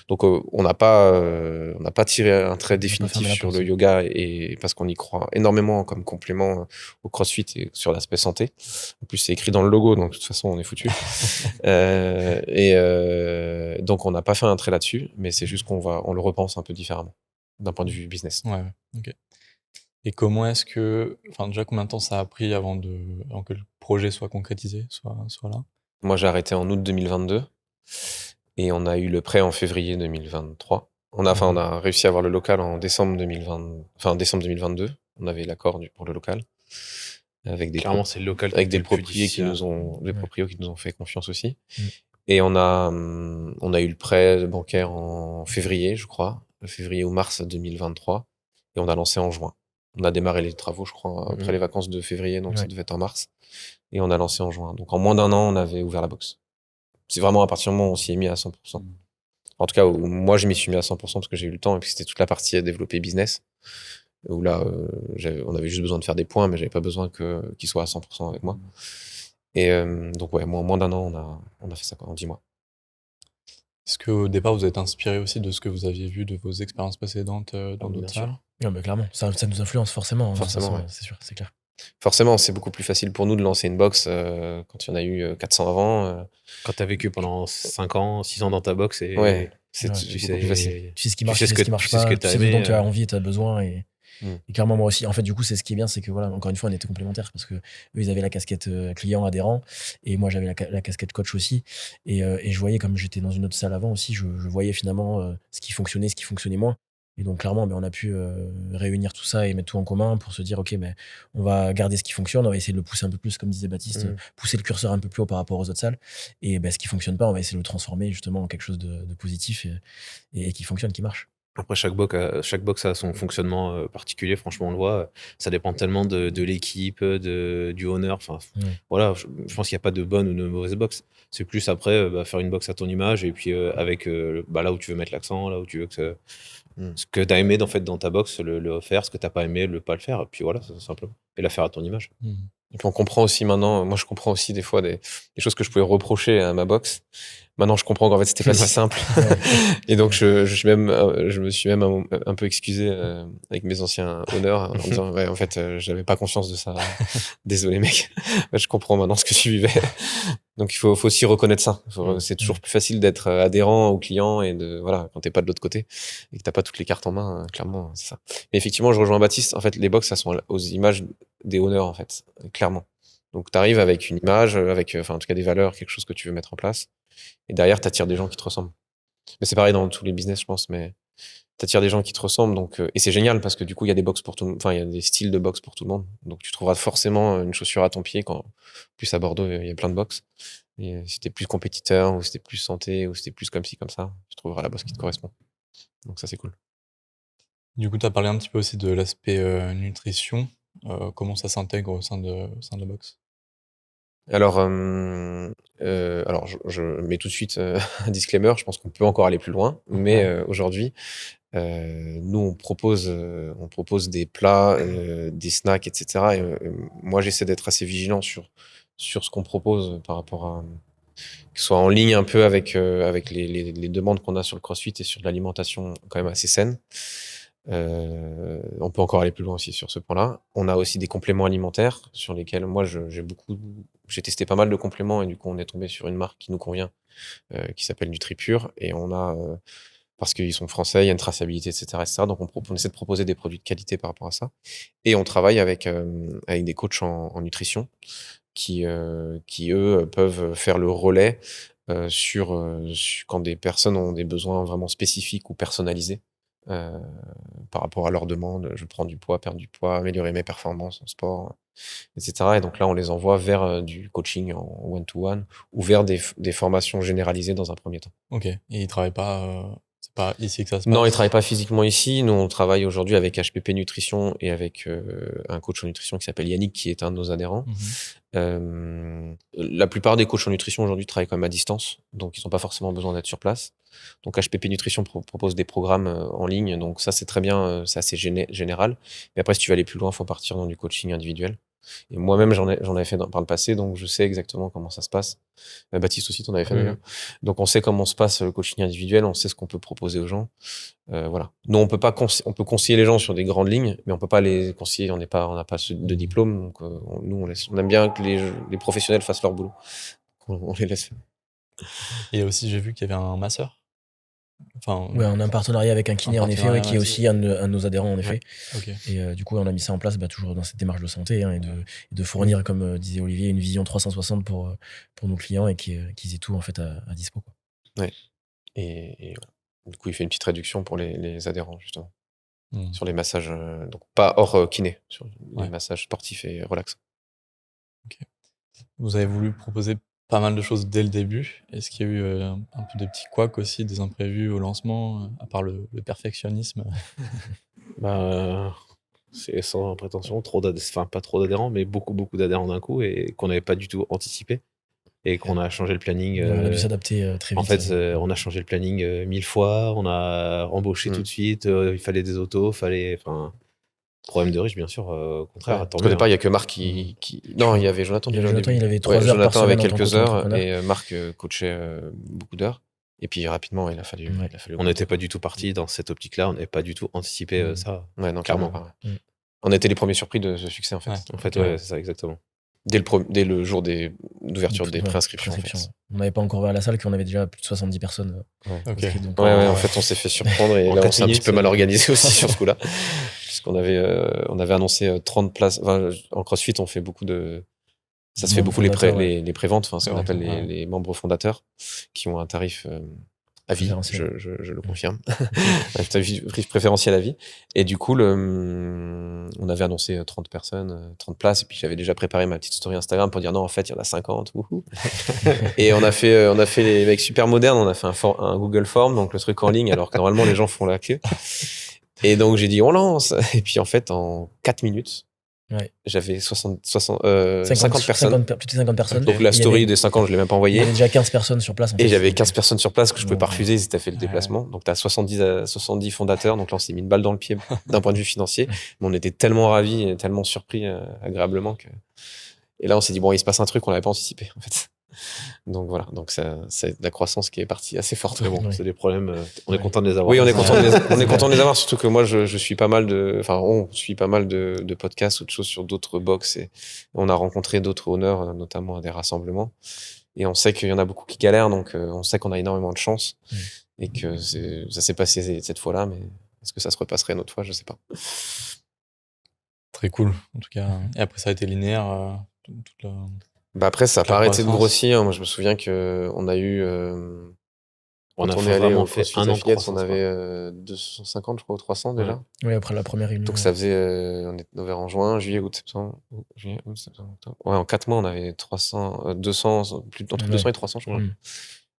Donc, on n'a pas tiré un trait définitif sur le yoga et parce qu'on y croit énormément comme complément au CrossFit et sur l'aspect santé. En plus, c'est écrit dans le logo, donc de toute façon, on est foutu. Donc, on n'a pas fait un trait là-dessus, mais c'est juste on le repense un peu différemment d'un point de vue business. Ouais, ok. Et comment est-ce que, enfin déjà combien de temps ça a pris avant que le projet soit concrétisé, soit là? Moi, j'ai arrêté en août 2022 et on a eu le prêt en février 2023. On a réussi à avoir le local en décembre 2022. On avait l'accord pour le local avec des Clairement, c'est le local avec qui était des le plus proprios qui difficile. nous ont fait confiance aussi. Et on a eu le prêt bancaire en février, je crois, février ou mars 2023, et on a lancé en juin. On a démarré les travaux, je crois, après les vacances de février, donc ça devait être en mars. Et on a lancé en juin. Donc en moins d'un an, on avait ouvert la box. C'est vraiment à partir du moment où on s'y est mis à 100%. En tout cas, moi, je m'y suis mis à 100% parce que j'ai eu le temps et puis c'était toute la partie à développer business. Où là, on avait juste besoin de faire des points, mais j'avais pas besoin qu'ils soient à 100% avec moi. Et donc, ouais, en moins d'un an, on a fait ça en 10 mois. Est-ce qu'au départ, vous êtes inspiré aussi de ce que vous aviez vu de vos expériences précédentes dans d'autres salles? Non, mais clairement, ça nous influence forcément. Forcément, ouais. C'est sûr, c'est clair. Forcément, c'est beaucoup plus facile pour nous de lancer une box quand il y en a eu 400 avant. Quand tu as vécu pendant 5 ans, 6 ans dans ta box, et c'est tu beaucoup plus facile. Tu sais ce qui marche, tu sais ce qui marche pas, tu sais ce dont tu as envie et tu as besoin. Et clairement, moi aussi. En fait, du coup, c'est ce qui est bien, c'est que voilà, encore une fois, on était complémentaires parce que eux, ils avaient la casquette client adhérent et moi, j'avais la casquette coach aussi. Et je voyais, comme j'étais dans une autre salle avant aussi, je voyais finalement ce qui fonctionnait moins. Et donc, clairement, on a pu réunir tout ça et mettre tout en commun pour se dire, OK, mais on va garder ce qui fonctionne, on va essayer de le pousser un peu plus, comme disait Baptiste, pousser le curseur un peu plus haut par rapport aux autres salles. Et ce qui fonctionne pas, on va essayer de le transformer justement en quelque chose de positif et qui fonctionne, qui marche. Après, chaque box a son fonctionnement particulier. Franchement, on le voit. Ça dépend tellement de l'équipe, du owner. Enfin, voilà, je pense qu'il n'y a pas de bonne ou de mauvaise box. C'est plus après faire une box à ton image et puis avec là où tu veux mettre l'accent, là où tu veux que ce que tu as aimé en fait, dans ta box, le faire, ce que tu n'as pas aimé, le pas le faire. Et puis voilà, c'est simplement. Et la faire à ton image. Et puis on comprend aussi maintenant, moi je comprends aussi des fois des choses que je pouvais reprocher à ma box. Maintenant je comprends qu'en fait c'était pas si simple. Et donc je me suis même un peu excusé avec mes anciens honneurs en disant ouais en fait j'avais pas conscience de ça. Désolé mec. Je comprends maintenant ce que tu vivais. Donc il faut aussi reconnaître ça. C'est toujours plus facile d'être adhérent au client et quand t'es pas de l'autre côté et que t'as pas toutes les cartes en main, clairement c'est ça. Mais effectivement je rejoins Baptiste. En fait les box ça sont aux images des honneurs en fait, clairement. Donc t'arrives avec une image, avec en tout cas des valeurs, quelque chose que tu veux mettre en place. Et derrière t'attires des gens qui te ressemblent. Mais c'est pareil dans tous les business je pense, mais t'attires des gens qui te ressemblent. Donc et c'est génial parce que du coup il y a des box pour tout le monde, il y a des styles de box pour tout le monde. Donc tu trouveras forcément une chaussure à ton pied quand plus à Bordeaux il y a plein de box. Et si t'es plus compétiteur ou si t'es plus santé ou si t'es plus comme ci comme ça, tu trouveras la box qui te correspond. Donc ça c'est cool. Du coup, tu as parlé un petit peu aussi de l'aspect nutrition. Comment ça s'intègre au sein de la box? Alors, je mets tout de suite un disclaimer. Je pense qu'on peut encore aller plus loin, mais aujourd'hui, nous on propose des plats, des snacks, etc. Et moi j'essaie d'être assez vigilant sur ce qu'on propose par rapport à que ce soit en ligne un peu avec les demandes qu'on a sur le CrossFit et sur de l'alimentation quand même assez saine. On peut encore aller plus loin aussi sur ce point-là. On a aussi des compléments alimentaires sur lesquels moi j'ai testé pas mal de compléments et du coup on est tombé sur une marque qui nous convient, qui s'appelle NutriPure et on a parce qu'ils sont français, il y a une traçabilité, etc. Donc on essaie de proposer des produits de qualité par rapport à ça. Et on travaille avec des coachs en nutrition qui eux peuvent faire le relais sur quand des personnes ont des besoins vraiment spécifiques ou personnalisés. par rapport à leurs demandes. Je prends du poids, perdre du poids, améliorer mes performances en sport, etc. Et donc là, on les envoie vers du coaching en one-to-one ou vers des formations généralisées dans un premier temps. Ok. Et ils travaillent pas. C'est pas ici que ça se passe. Non, ils travaillent pas physiquement ici. Nous, on travaille aujourd'hui avec HPP Nutrition et avec un coach en nutrition qui s'appelle Yannick, qui est un de nos adhérents. La plupart des coachs en nutrition aujourd'hui travaillent quand même à distance, donc ils n'ont pas forcément besoin d'être sur place. Donc HPP Nutrition propose des programmes en ligne, donc ça c'est très bien, c'est assez général. Mais après, si tu veux aller plus loin, il faut partir dans du coaching individuel. Et moi-même, j'en avais fait par le passé, donc je sais exactement comment ça se passe. Baptiste aussi, t'en avais fait d'ailleurs. Donc on sait comment se passe le coaching individuel, on sait ce qu'on peut proposer aux gens. Voilà. Nous, on peut conseiller les gens sur des grandes lignes, mais on peut pas les conseiller. On n'a pas de diplôme, donc nous on aime bien que les professionnels fassent leur boulot. On les laisse faire. Et aussi, j'ai vu qu'il y avait un masseur. Ouais, on a un partenariat avec un kiné en effet, qui est aussi un de nos adhérents en effet. Ok. Et du coup, on a mis ça en place toujours dans cette démarche de santé et de fournir, comme disait Olivier, une vision 360 pour nos clients et qu'ils aient tout en fait à dispo. Quoi. Ouais. Et voilà. Du coup, il fait une petite réduction pour les adhérents justement sur les massages, donc pas hors kiné, sur les massages sportifs et relax. Ok. Vous avez voulu proposer pas mal de choses dès le début. Est-ce qu'il y a eu un peu des petits couacs aussi, des imprévus au lancement, à part le perfectionnisme? C'est sans prétention, pas trop d'adhérents, mais beaucoup d'adhérents d'un coup et qu'on n'avait pas du tout anticipé et qu'on a changé le planning. On a dû s'adapter très vite. En fait, on a changé le planning 1000 fois, on a embauché tout de suite, il fallait des autos, problème de riche, bien sûr, au contraire. Au départ, il n'y a que Marc qui... Non, il y avait Jonathan déjà. Jonathan, il avait 3 heures Jonathan par semaine avait quelques heures et et Marc coachait beaucoup d'heures. Et puis rapidement, il a fallu. On n'était pas du tout parti dans cette optique-là, on n'avait pas du tout anticipé ça. Ouais, non, clairement pas. On était les premiers surpris de ce succès en fait. En fait, c'est ça, exactement. Dès le jour d'ouverture des préinscriptions. En fait. On n'avait pas encore ouvert la salle, qu'on avait déjà plus de 70 personnes. En fait, on s'est fait surprendre et là, on s'est un petit peu mal organisé aussi sur ce coup-là. Puisqu'on avait annoncé 30 places. Enfin, en CrossFit, on fait beaucoup de. Ça se fait beaucoup les préventes, ce qu'on appelle les membres fondateurs, qui ont un tarif à vie, je le confirme. Un tarif préférentiel à vie. Et du coup, on avait annoncé 30 personnes, 30 places, et puis j'avais déjà préparé ma petite story Instagram pour dire non, en fait, il y en a 50. Et on a fait les mecs super modernes, on a fait un Google Form, donc le truc en ligne, alors que normalement, les gens font la queue. Et donc, j'ai dit, on lance. Et puis, en fait, en 4 minutes, j'avais 50 personnes. Plus de 50 personnes. Donc, la story des 50, je l'ai même pas envoyée. Il y avait déjà 15 personnes sur place. Et j'avais 15 personnes sur place que je pouvais pas refuser si t'as fait le déplacement. Donc, t'as 70 fondateurs. Donc là, on s'est mis une balle dans le pied d'un point de vue financier. Mais on était tellement ravis et tellement surpris agréablement que. Et là, on s'est dit, bon, il se passe un truc qu'on n'avait pas anticipé, en fait. Donc voilà, donc c'est la croissance qui est partie assez forte. Mais bon, c'est des problèmes. On est content de les avoir. Oui, on est content de les avoir, surtout que moi, je suis pas mal on suit pas mal de podcasts ou de choses sur d'autres box et on a rencontré d'autres honneurs, notamment à des rassemblements. Et on sait qu'il y en a beaucoup qui galèrent, donc on sait qu'on a énormément de chance et que ça s'est passé cette fois-là, mais est-ce que ça se repasserait une autre fois? Je sais pas. Très cool, en tout cas. Et après, ça a été linéaire toute la. Après, ça n'a pas arrêté de grossir. Moi, je me souviens qu'on a eu. On est allé au fait un an de on avait 250, je crois, ou 300 déjà. Oui, après la première réunion. Donc ça faisait. On est ouvert en juin, juillet, août, septembre. Octobre. Ouais, en 4 mois, on avait 200, entre 200 et 300, je crois.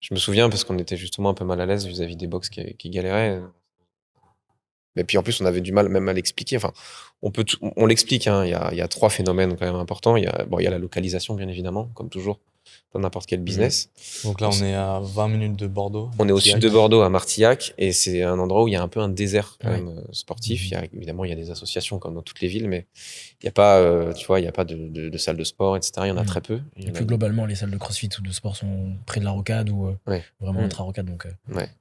Je me souviens parce qu'on était justement un peu mal à l'aise vis-à-vis des box qui galéraient. Et puis en plus, on avait du mal même à l'expliquer. Enfin, on l'explique. Il y a 3 phénomènes quand même importants. Il y a la localisation, bien évidemment, comme toujours dans n'importe quel business. Donc là, on est à 20 minutes de Bordeaux. On est au sud de Bordeaux, à Martillac, et c'est un endroit où il y a un peu un désert quand même sportif. Évidemment, il y a des associations comme dans toutes les villes, mais il n'y a pas, il y a pas de salles de sport, etc. Il y en a très peu. Et plus globalement, les salles de CrossFit ou de sport sont près de la rocade ou vraiment intra-rocade. Donc,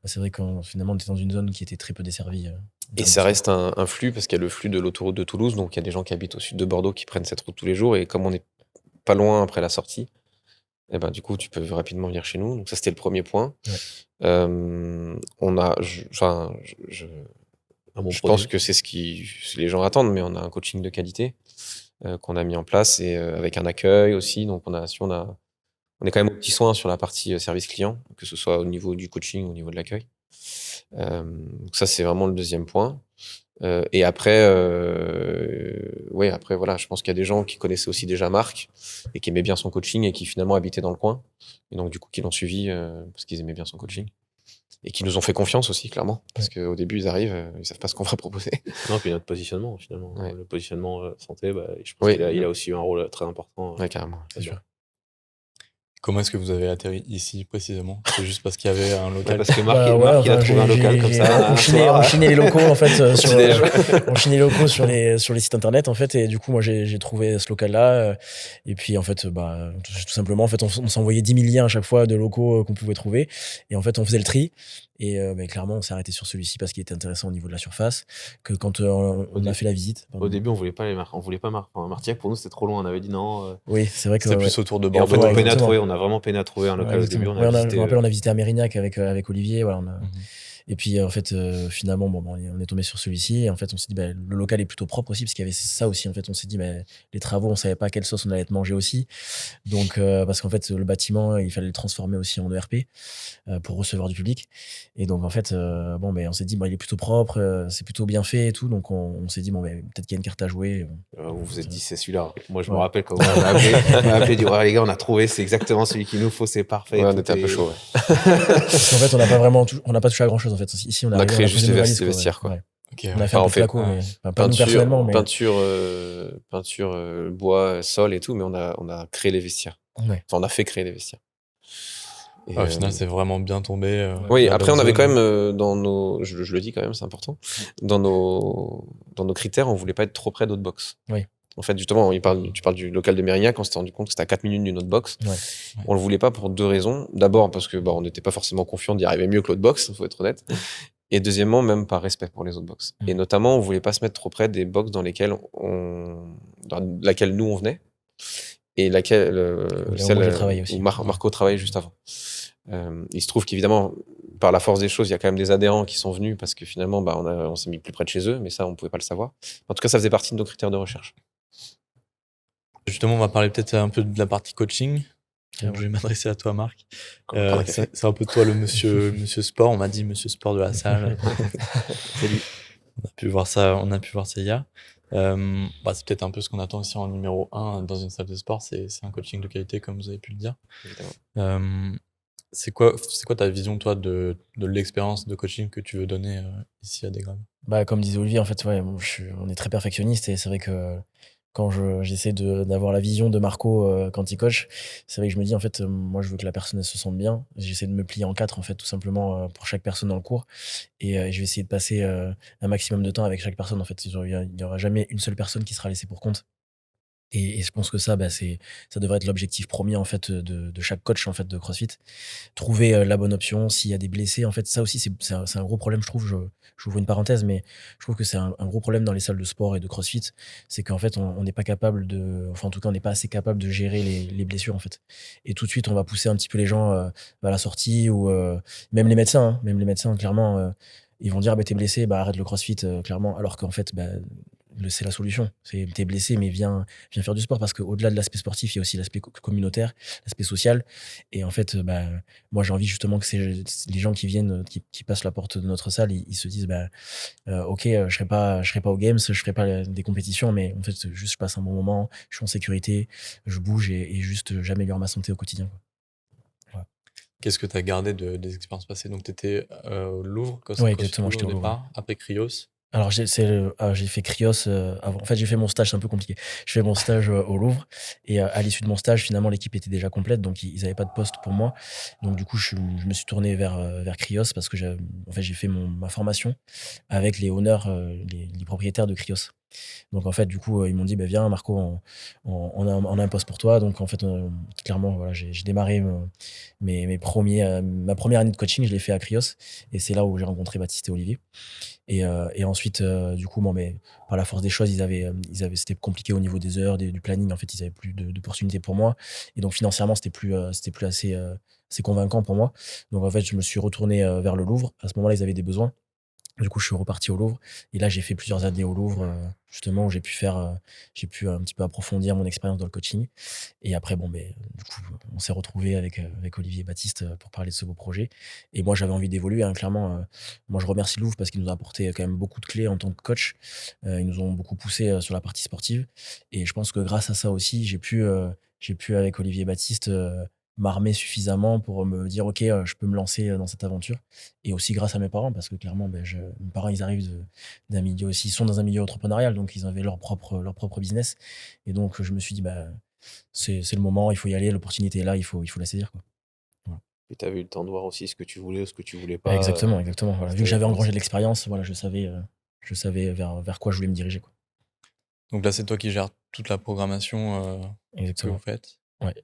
c'est vrai qu'on finalement, on était dans une zone qui était très peu desservie. Et ça reste un flux, parce qu'il y a le flux de l'autoroute de Toulouse, donc il y a des gens qui habitent au sud de Bordeaux qui prennent cette route tous les jours, et comme on n'est pas loin après la sortie, et ben du coup tu peux rapidement venir chez nous. Donc ça, c'était le premier point. On a, je pense que c'est ce que les gens attendent, mais on a un coaching de qualité qu'on a mis en place, et avec un accueil aussi. Donc on est quand même au petit soin sur la partie service client, que ce soit au niveau du coaching ou au niveau de l'accueil. Donc ça, c'est vraiment le deuxième point. Et après, après, voilà, je pense qu'il y a des gens qui connaissaient aussi déjà Marc et qui aimaient bien son coaching et qui finalement habitaient dans le coin. Et donc, du coup, qui l'ont suivi parce qu'ils aimaient bien son coaching. Et qui nous ont fait confiance aussi, clairement. Parce qu'au début, ils arrivent, ils savent pas ce qu'on va proposer. Non, puis notre positionnement, finalement. Ouais. Le positionnement santé, je pense Oui. qu'il a aussi eu un rôle très important. Ouais, carrément. bien sûr. Comment est-ce que vous avez atterri ici précisément? C'est juste parce qu'il y avait un local? Parce que Marc, il a trouvé un local comme ça. On chinait les locaux en fait Petit-déj. on chinait les locaux sur les sites internet en fait, et du coup moi j'ai trouvé ce local là, et puis en fait tout simplement en fait on s'envoyait 10 000 liens à chaque fois de locaux qu'on pouvait trouver, et en fait on faisait le tri, et clairement on s'est arrêté sur celui-ci parce qu'il était intéressant au niveau de la surface, que quand on a fait la visite. Au début on voulait pas Martillac, pour nous c'était trop loin, on avait dit non. Oui, c'est vrai que C'était plus autour de Et en Bordeaux. fait on a vraiment peiné à trouver un local au début. Je me rappelle, on a visité à Mérignac avec Olivier, voilà, et puis en fait finalement on est tombé sur celui-ci, et en fait on s'est dit le local est plutôt propre aussi, parce qu'il y avait ça aussi, en fait on s'est dit les travaux, on savait pas quelle sauce on allait être mangé aussi, donc parce qu'en fait le bâtiment il fallait le transformer aussi en ERP pour recevoir du public, et donc en fait on s'est dit il est plutôt propre, c'est plutôt bien fait et tout, donc on s'est dit peut-être qu'il y a une carte à jouer. Vous vous êtes dit c'est celui-là. Moi je me rappelle quand on m'a appelé, dit les gars, on a trouvé, c'est exactement celui qu'il nous faut, c'est parfait. Ouais, on était un peu chaud. Parce qu'en fait on n'a pas touché à grand chose en fait. Ici on a créé juste les vestiaires quoi. Okay, on a fait un peu flaco, mais pas nous personnellement, mais peinture, bois, sol et tout, mais on a créé les vestiaires. Ouais. Enfin, on a fait créer les vestiaires. Et au final, c'est vraiment bien tombé. Oui, après, on avait quand même dans nos. Je le dis quand même, c'est important. Dans nos critères, on voulait pas être trop près d'autres box. Oui. En fait, justement, tu parles du local de Mérignac, on s'était rendu compte que c'était à 4 minutes d'une autre box. Ouais. On le voulait pas pour 2 raisons. D'abord, parce que on n'était pas forcément confiant d'y arriver mieux que l'autre box, il faut être honnête. Et deuxièmement, même par respect pour les autres box. Et notamment, on voulait pas se mettre trop près des box dans laquelle dans laquelle nous on venait, et celle où Marco travaillait juste avant. Il se trouve qu'évidemment, par la force des choses, il y a quand même des adhérents qui sont venus parce que finalement, on s'est mis plus près de chez eux, mais ça, on pouvait pas le savoir. En tout cas, ça faisait partie de nos critères de recherche. Justement, on va parler peut-être un peu de la partie coaching. Donc, je vais m'adresser à toi, Marc. C'est un peu toi le monsieur sport. On m'a dit monsieur sport de la salle. Salut. On a pu voir ça hier. C'est peut-être un peu ce qu'on attend aussi en numéro 1 dans une salle de sport. C'est un coaching de qualité, comme vous avez pu le dire. C'est quoi ta vision, toi, de l'expérience de coaching que tu veux donner ici à Desgraves? Comme disait Olivier, en fait, on est très perfectionniste, et c'est vrai que quand j'essaie d'avoir la vision de Marco quand il coach, c'est vrai que je me dis, en fait, moi, je veux que la personne elle se sente bien. J'essaie de me plier en 4, en fait, tout simplement, pour chaque personne dans le cours. Et je vais essayer de passer un maximum de temps avec chaque personne, en fait. Il n'y aura jamais une seule personne qui sera laissée pour compte. Et je pense que ça devrait être l'objectif premier, en fait, de chaque coach, en fait, de CrossFit. Trouver la bonne option. S'il y a des blessés, en fait, ça aussi, c'est un gros problème, je trouve. J'ouvre une parenthèse, mais je trouve que c'est un gros problème dans les salles de sport et de CrossFit. C'est qu'en fait, on n'est pas capable en tout cas, on n'est pas assez capable de gérer les blessures, en fait. Et tout de suite, on va pousser un petit peu les gens à la sortie, ou même les médecins, clairement, ils vont dire, t'es blessé, arrête le CrossFit, clairement. Alors qu'en fait, c'est la solution. T'es blessé, mais viens faire du sport, parce qu'au-delà de l'aspect sportif, il y a aussi l'aspect communautaire, l'aspect social. Et en fait, moi, j'ai envie justement que les gens qui viennent, qui passent la porte de notre salle, ils se disent, ok, je serai pas aux Games, je ferai pas des compétitions, mais en fait, juste je passe un bon moment, je suis en sécurité, je bouge, et juste j'améliore ma santé au quotidien. Voilà. Qu'est-ce que tu as gardé des expériences passées? Donc, tu étais au Louvre, Oui, exactement, j'étais au départ, après Cryos. Alors j'ai fait Cryos avant. En fait, j'ai fait mon stage, c'est un peu compliqué. Je fais mon stage au Louvre, et à l'issue de mon stage, finalement, l'équipe était déjà complète, donc ils n'avaient pas de poste pour moi. Donc du coup, je me suis tourné vers Cryos, parce que j'ai fait ma formation avec les owners, les propriétaires de Cryos. Donc en fait, du coup, ils m'ont dit, viens Marco, on a un poste pour toi. Donc en fait, clairement, voilà, j'ai démarré ma première année de coaching, je l'ai fait à Cryos, et c'est là où j'ai rencontré Baptiste et Olivier. Et ensuite, du coup, par la force des choses, c'était compliqué au niveau des heures, du planning. En fait, ils avaient plus d'opportunités pour moi, et donc financièrement, c'était plus assez convaincant pour moi. Donc en fait, je me suis retourné vers le Louvre. À ce moment-là, ils avaient des besoins. Du coup, je suis reparti au Louvre. Et là, j'ai fait plusieurs années au Louvre, justement, où j'ai pu un petit peu approfondir mon expérience dans le coaching. Et après, bon, du coup, on s'est retrouvé avec Olivier Baptiste pour parler de ce beau projet. Et moi, j'avais envie d'évoluer, hein, clairement. Moi, je remercie le Louvre parce qu'il nous a apporté quand même beaucoup de clés en tant que coach. Ils nous ont beaucoup poussé sur la partie sportive. Et je pense que grâce à ça aussi, j'ai pu avec Olivier Baptiste, m'armer suffisamment pour me dire, OK, je peux me lancer dans cette aventure. Et aussi grâce à mes parents, parce que clairement, mes parents, ils arrivent d'un milieu aussi, ils sont dans un milieu entrepreneurial, donc ils avaient leur propre business. Et donc, je me suis dit, c'est le moment, il faut y aller, l'opportunité est là, il faut la saisir, quoi. Voilà. Et tu avais eu le temps de voir aussi ce que tu voulais ou ce que tu voulais pas. Exactement. Voilà. Vu que j'avais t'avais engrangé de commencé. l'expérience, voilà, je savais vers quoi je voulais me diriger, quoi. Donc là, c'est toi qui gères toute la programmation que vous Exactement. faites. Ouais.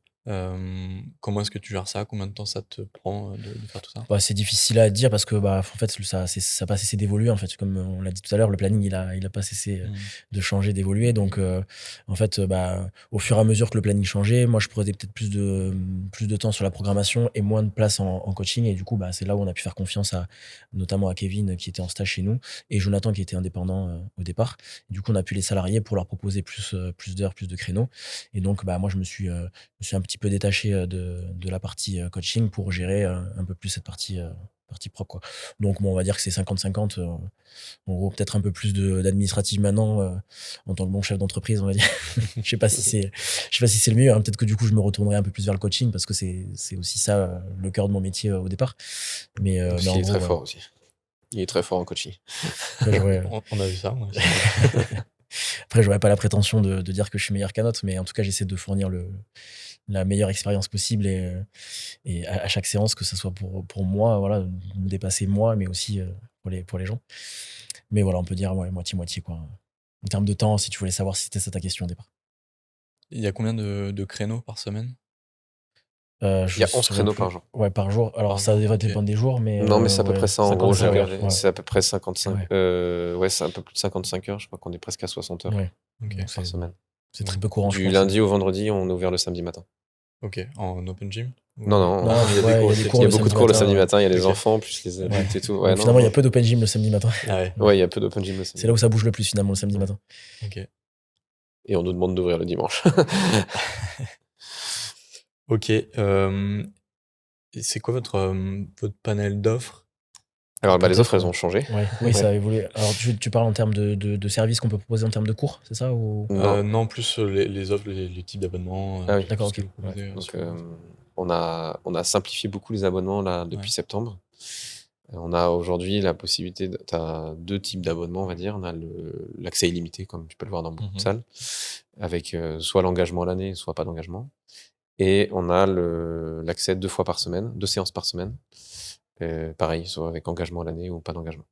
Comment est-ce que tu gères ça? Combien de temps ça te prend de faire tout ça? C'est difficile à dire parce que en fait ça n'a pas cessé d'évoluer, en fait, comme on l'a dit tout à l'heure, le planning il a pas cessé de changer, d'évoluer. Donc en fait, au fur et à mesure que le planning changeait, moi je prenais peut-être plus de temps sur la programmation et moins de place en coaching. Et du coup, c'est là où on a pu faire confiance notamment à Kevin qui était en stage chez nous, et Jonathan qui était indépendant au départ. Et du coup, on a pu les salarier pour leur proposer plus d'heures, plus de créneaux. Et donc moi je me suis un petit peu détaché de la partie coaching pour gérer un peu plus cette partie propre, quoi. Donc on va dire que c'est 50-50. En gros, peut-être un peu plus d'administratif maintenant en tant que bon chef d'entreprise, on va dire. Je sais pas si c'est le mieux, hein. Peut-être que du coup je me retournerai un peu plus vers le coaching parce que c'est aussi ça le cœur de mon métier au départ. Mais Parce en qu'il est gros, très fort aussi. Il est très fort en coaching. On a vu ça. Ouais. Après, j'aurais pas la prétention de dire que je suis meilleur qu'un autre, mais en tout cas, j'essaie de fournir la meilleure expérience possible et à chaque séance, que ce soit pour moi, voilà, me dépasser moi, mais aussi pour les gens. Mais voilà, on peut dire moitié-moitié, quoi. En termes de temps, si tu voulais savoir si c'était ça ta question au départ. Il y a combien de créneaux par semaine? Il y a 11 créneaux par jour. Ouais, par jour. Alors, Par ça jour, devrait ok. dépendre des jours, mais. Non, mais c'est à peu près ça. En gros, j'ai 55, regardé. ouais. C'est à peu près 55. Ouais. C'est un peu plus de 55 heures. Je crois qu'on est presque à 60 heures Ouais. Ok. Donc, par semaine. c'est très peu courant, je Du pense. lundi au vendredi, on est ouvert le samedi matin. Ok. En open gym? Non, non. Non, il y a des ouais, cours il y a des aussi. cours Il y a le beaucoup de samedi cours le matin, samedi matin. Il y a les Ok. enfants, plus les adultes et tout. Donc, Ouais, non, finalement, il y a non. peu d'open gym le samedi matin. Ah ouais. Ouais, il y a peu d'open gym le samedi. C'est là où ça bouge le plus, finalement, le samedi matin. Ok. Et on nous demande d'ouvrir le dimanche. Ok. Et c'est quoi votre panel d'offres? Alors, les offres, Peut-être, elles ont changé. Ouais. Oui, ça a évolué. Alors, tu parles en termes de services qu'on peut proposer en termes de cours, c'est ça ou... Non. Non, plus les offres, les types d'abonnements. Ah oui. D'accord, ce que ok. vous proposez, Donc, sur- on a simplifié beaucoup les abonnements là depuis Ouais. septembre. On a aujourd'hui la possibilité, tu as 2 types d'abonnements, on va dire. On a l'accès illimité, comme tu peux le voir dans beaucoup de salles, avec soit l'engagement à l'année, soit pas d'engagement. Et on a l'accès 2 fois par semaine, 2 séances par semaine. Pareil, soit avec engagement à l'année ou pas d'engagement.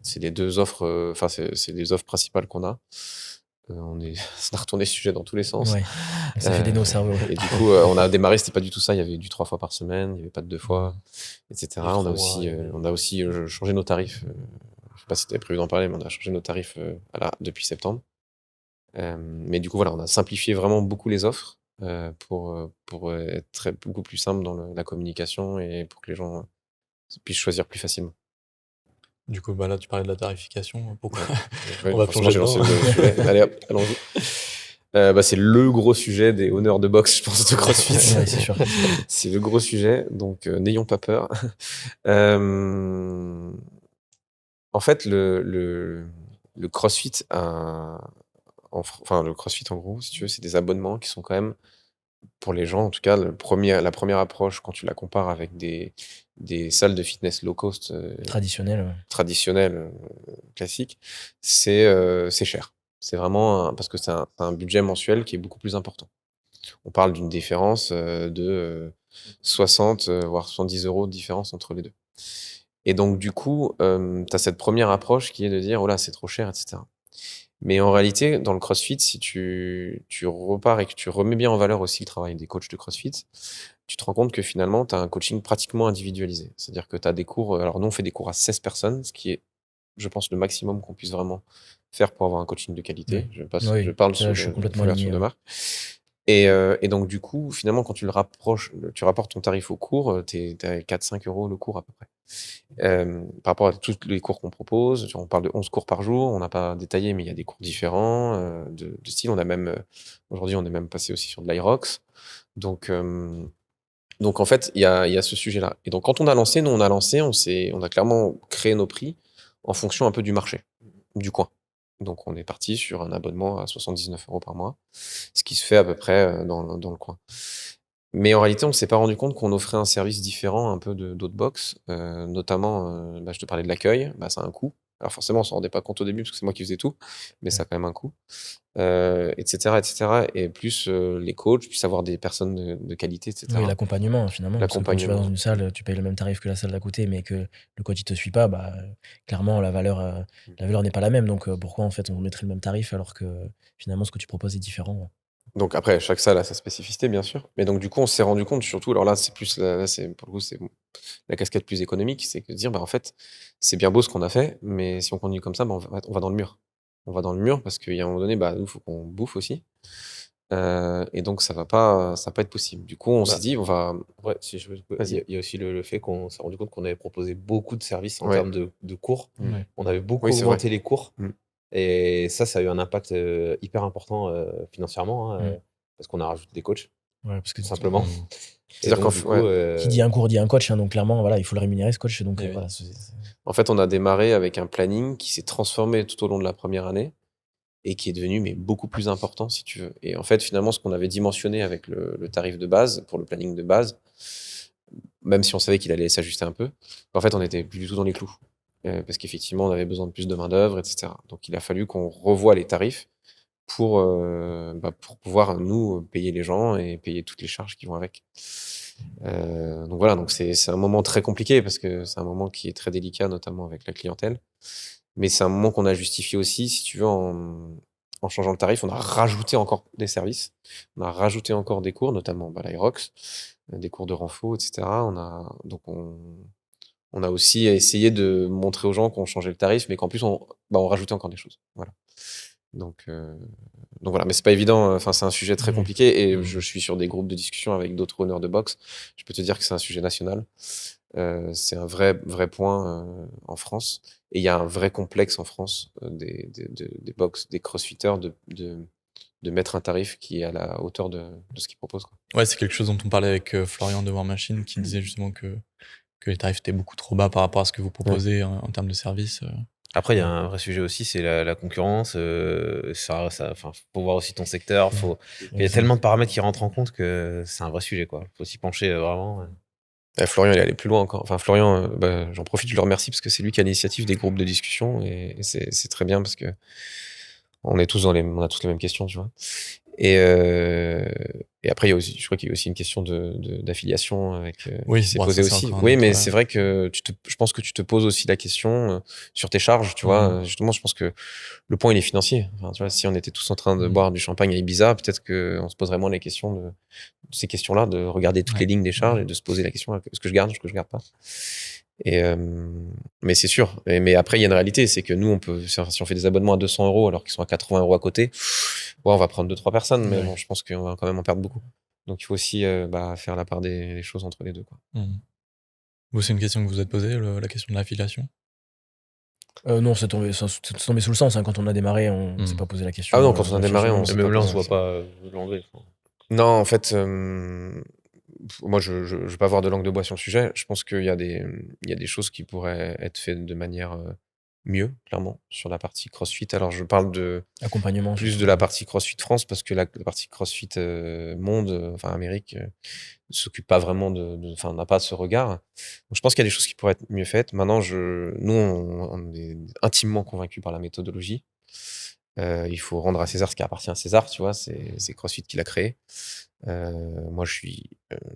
C'est les 2 offres, enfin, c'est les offres principales qu'on a. Ça a retourné ce sujet dans tous les sens. Ouais. Ça fait des nœuds au cerveau. Et du coup, on a démarré, c'était pas du tout ça. Il y avait du 3 fois par semaine, il y avait pas de 2 fois, etc. Du On a 3 aussi, mois, on a aussi changé nos tarifs. Je sais pas si tu avais prévu d'en parler, mais on a changé nos tarifs depuis septembre. Mais du coup, voilà, on a simplifié vraiment beaucoup les offres pour être beaucoup plus simple dans la communication et pour que les gens puissent choisir plus facilement. Du coup, là, tu parlais de la tarification. Pourquoi? Ouais, On va forcément, plonger j'ai lancé dedans. le sujet. Allez hop, allons-y. C'est le gros sujet des honneurs de boxe, je pense, de CrossFit. Ouais, c'est sûr. C'est le gros sujet, donc n'ayons pas peur. En fait, le CrossFit enfin, le CrossFit, en gros, si tu veux, c'est des abonnements qui sont quand même, pour les gens, en tout cas, la première approche, quand tu la compares avec des salles de fitness low cost Traditionnel, ouais. traditionnelles, classiques, c'est cher. C'est vraiment parce que c'est un budget mensuel qui est beaucoup plus important. On parle d'une différence de 60 voire 70 € de différence entre les deux. Et donc, du coup, tu as cette première approche qui est de dire, oh là, c'est trop cher, etc. Mais en réalité, dans le CrossFit, si tu repars et que tu remets bien en valeur aussi le travail des coachs de CrossFit, tu te rends compte que finalement, tu as un coaching pratiquement individualisé. C'est-à-dire que tu as des cours, alors nous, on fait des cours à 16 personnes, ce qui est, je pense, le maximum qu'on puisse vraiment faire pour avoir un coaching de qualité. Oui. Je parle Ça, sous je suis complètement couverture aligné, de ouais. marque. Et donc, du coup, finalement, quand tu rapportes ton tarif au cours, tu es à 4-5 € le cours à peu près. Par rapport à tous les cours qu'on propose, on parle de 11 cours par jour, on n'a pas détaillé, mais il y a des cours différents de style. On a même, aujourd'hui, on est même passé aussi sur de l'Irox. Donc en fait, il y a ce sujet-là. Et donc, quand on a lancé, nous, on a clairement créé nos prix en fonction un peu du marché, du coin. Donc, on est parti sur un abonnement à 79 € par mois, ce qui se fait à peu près dans le coin. Mais en réalité, on s'est pas rendu compte qu'on offrait un service différent un peu d'autres box, notamment, je te parlais de l'accueil, ça a un coût. Alors forcément, on s'en rendait pas compte au début parce que c'est moi qui faisais tout, mais ça a quand même un coût, et cetera, et cetera. Et plus les coachs, puis avoir des personnes de qualité, et Oui, cetera. l'accompagnement, finalement. Parce que quand tu vas dans une salle, tu payes le même tarif que la salle d'à côté, mais que le coach il te suit pas, clairement, la valeur n'est pas la même. Donc, pourquoi en fait on mettrait le même tarif alors que finalement ce que tu proposes est différent? Donc après, chaque salle a sa spécificité, bien sûr. Mais donc du coup, on s'est rendu compte, surtout, alors là, c'est plus, là, c'est pour le coup, c'est la casquette plus économique, c'est que de dire, en fait, c'est bien beau ce qu'on a fait, mais si on continue comme ça, on va dans le mur. On va dans le mur parce qu'il y a un moment donné, nous, il faut qu'on bouffe aussi. Et donc, ça va pas être possible. Du coup, on s'est dit, on va. Ouais, si je veux- Vas-y. il y a aussi le fait qu'on s'est rendu compte qu'on avait proposé beaucoup de services en Ouais. termes de cours. Ouais. On avait beaucoup Oui, c'est augmenté les cours. Mm. Et ça a eu un impact hyper important financièrement, hein, parce qu'on a rajouté des coachs, Ouais, parce que tout simplement. Et C'est-à-dire donc, qu'en du fait, coup, qui dit un cours dit un coach, hein, donc clairement, voilà, il faut le rémunérer ce coach. Donc, Oui. voilà, En fait, on a démarré avec un planning qui s'est transformé tout au long de la première année et qui est devenu beaucoup plus important, si tu veux. Et en fait, finalement, ce qu'on avait dimensionné avec le tarif de base, pour le planning de base, même si on savait qu'il allait s'ajuster un peu, en fait, on n'était plus du tout dans les clous. Parce qu'effectivement, on avait besoin de plus de main-d'œuvre, etc. Donc, il a fallu qu'on revoie les tarifs pour pouvoir, nous, payer les gens et payer toutes les charges qui vont avec. Donc voilà, donc c'est un moment très compliqué parce que c'est un moment qui est très délicat, notamment avec la clientèle. Mais c'est un moment qu'on a justifié aussi, si tu veux, en changeant le tarif. On a rajouté encore des services, on a rajouté encore des cours, notamment l'Irox, des cours de renfo, etc. On a aussi essayé de montrer aux gens qu'on changeait le tarif, mais qu'en plus, on rajoutait encore des choses. Voilà. Donc voilà, mais c'est pas évident. Enfin, c'est un sujet très compliqué et je suis sur des groupes de discussion avec d'autres owners de boxe. Je peux te dire que c'est un sujet national. C'est un vrai point en France. Et il y a un vrai complexe en France des box, des crossfitters de mettre un tarif qui est à la hauteur de ce qu'ils proposent, quoi. Ouais, c'est quelque chose dont on parlait avec Florian de War Machine qui disait justement que les tarifs étaient beaucoup trop bas par rapport à ce que vous proposez en termes de service. Après, il y a un vrai sujet aussi, c'est la concurrence. Faut voir aussi ton secteur. Il y a tellement de paramètres qui rentrent en compte que c'est un vrai sujet, quoi. Faut s'y pencher vraiment. Florian, il est allé plus loin encore. Enfin, Florian, j'en profite, je le remercie parce que c'est lui qui a l'initiative des groupes de discussion et c'est très bien parce que on a tous les mêmes questions, tu vois. Et après, je crois qu'il y a aussi une question d'affiliation avec, qui s'est posée aussi. Oui, mais c'est vrai que je pense que tu te poses aussi la question sur tes charges, tu vois. Justement, je pense que le point, il est financier. Enfin, tu vois, si on était tous en train de boire du champagne à Ibiza, peut-être qu'on se poserait moins les questions de ces questions-là, de regarder toutes les lignes des charges et de se poser la question, est-ce que je garde, est-ce que je garde pas? Mais c'est sûr. Mais après, il y a une réalité, c'est que nous, si on fait des abonnements à 200 € alors qu'ils sont à 80 € à côté, on va prendre 2-3 personnes, mais bon, je pense qu'on va quand même en perdre beaucoup. Donc, il faut aussi faire la part des choses entre les deux, quoi. Vous, c'est une question que vous vous êtes posée, la question de l'affiliation? Non, c'est tombé sous le sens. Quand on a démarré, on s'est pas posé la question. Ah non, quand on a démarré, on s'est même là, on se posé voit pas l'enlever. Non, en fait, moi, je vais pas avoir de langue de bois sur le sujet. Je pense qu'il y a des choses qui pourraient être faites de manière mieux, clairement, sur la partie CrossFit. Alors, je parle accompagnement plus de la partie CrossFit France parce que la partie CrossFit monde, enfin Amérique, ne s'occupe pas vraiment n'a pas ce regard. Donc, je pense qu'il y a des choses qui pourraient être mieux faites. Maintenant, nous, on est intimement convaincus par la méthodologie. Il faut rendre à César ce qui appartient à César, tu vois, c'est CrossFit qui l'a créé. Moi,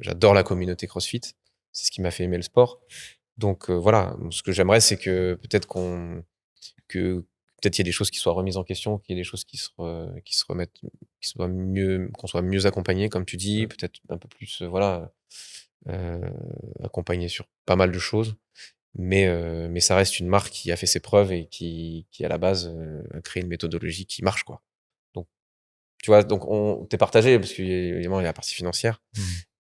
j'adore la communauté CrossFit. C'est ce qui m'a fait aimer le sport. Donc voilà, ce que j'aimerais, c'est que peut-être il y a des choses qui soient remises en question, qu'il y ait des choses qui se remettent, qu'on soit mieux accompagné, comme tu dis, peut-être un peu plus, accompagné sur pas mal de choses. Mais ça reste une marque qui a fait ses preuves et qui à la base a créé une méthodologie qui marche, quoi. Donc tu vois, t'es partagé parce qu'évidemment il y a la partie financière,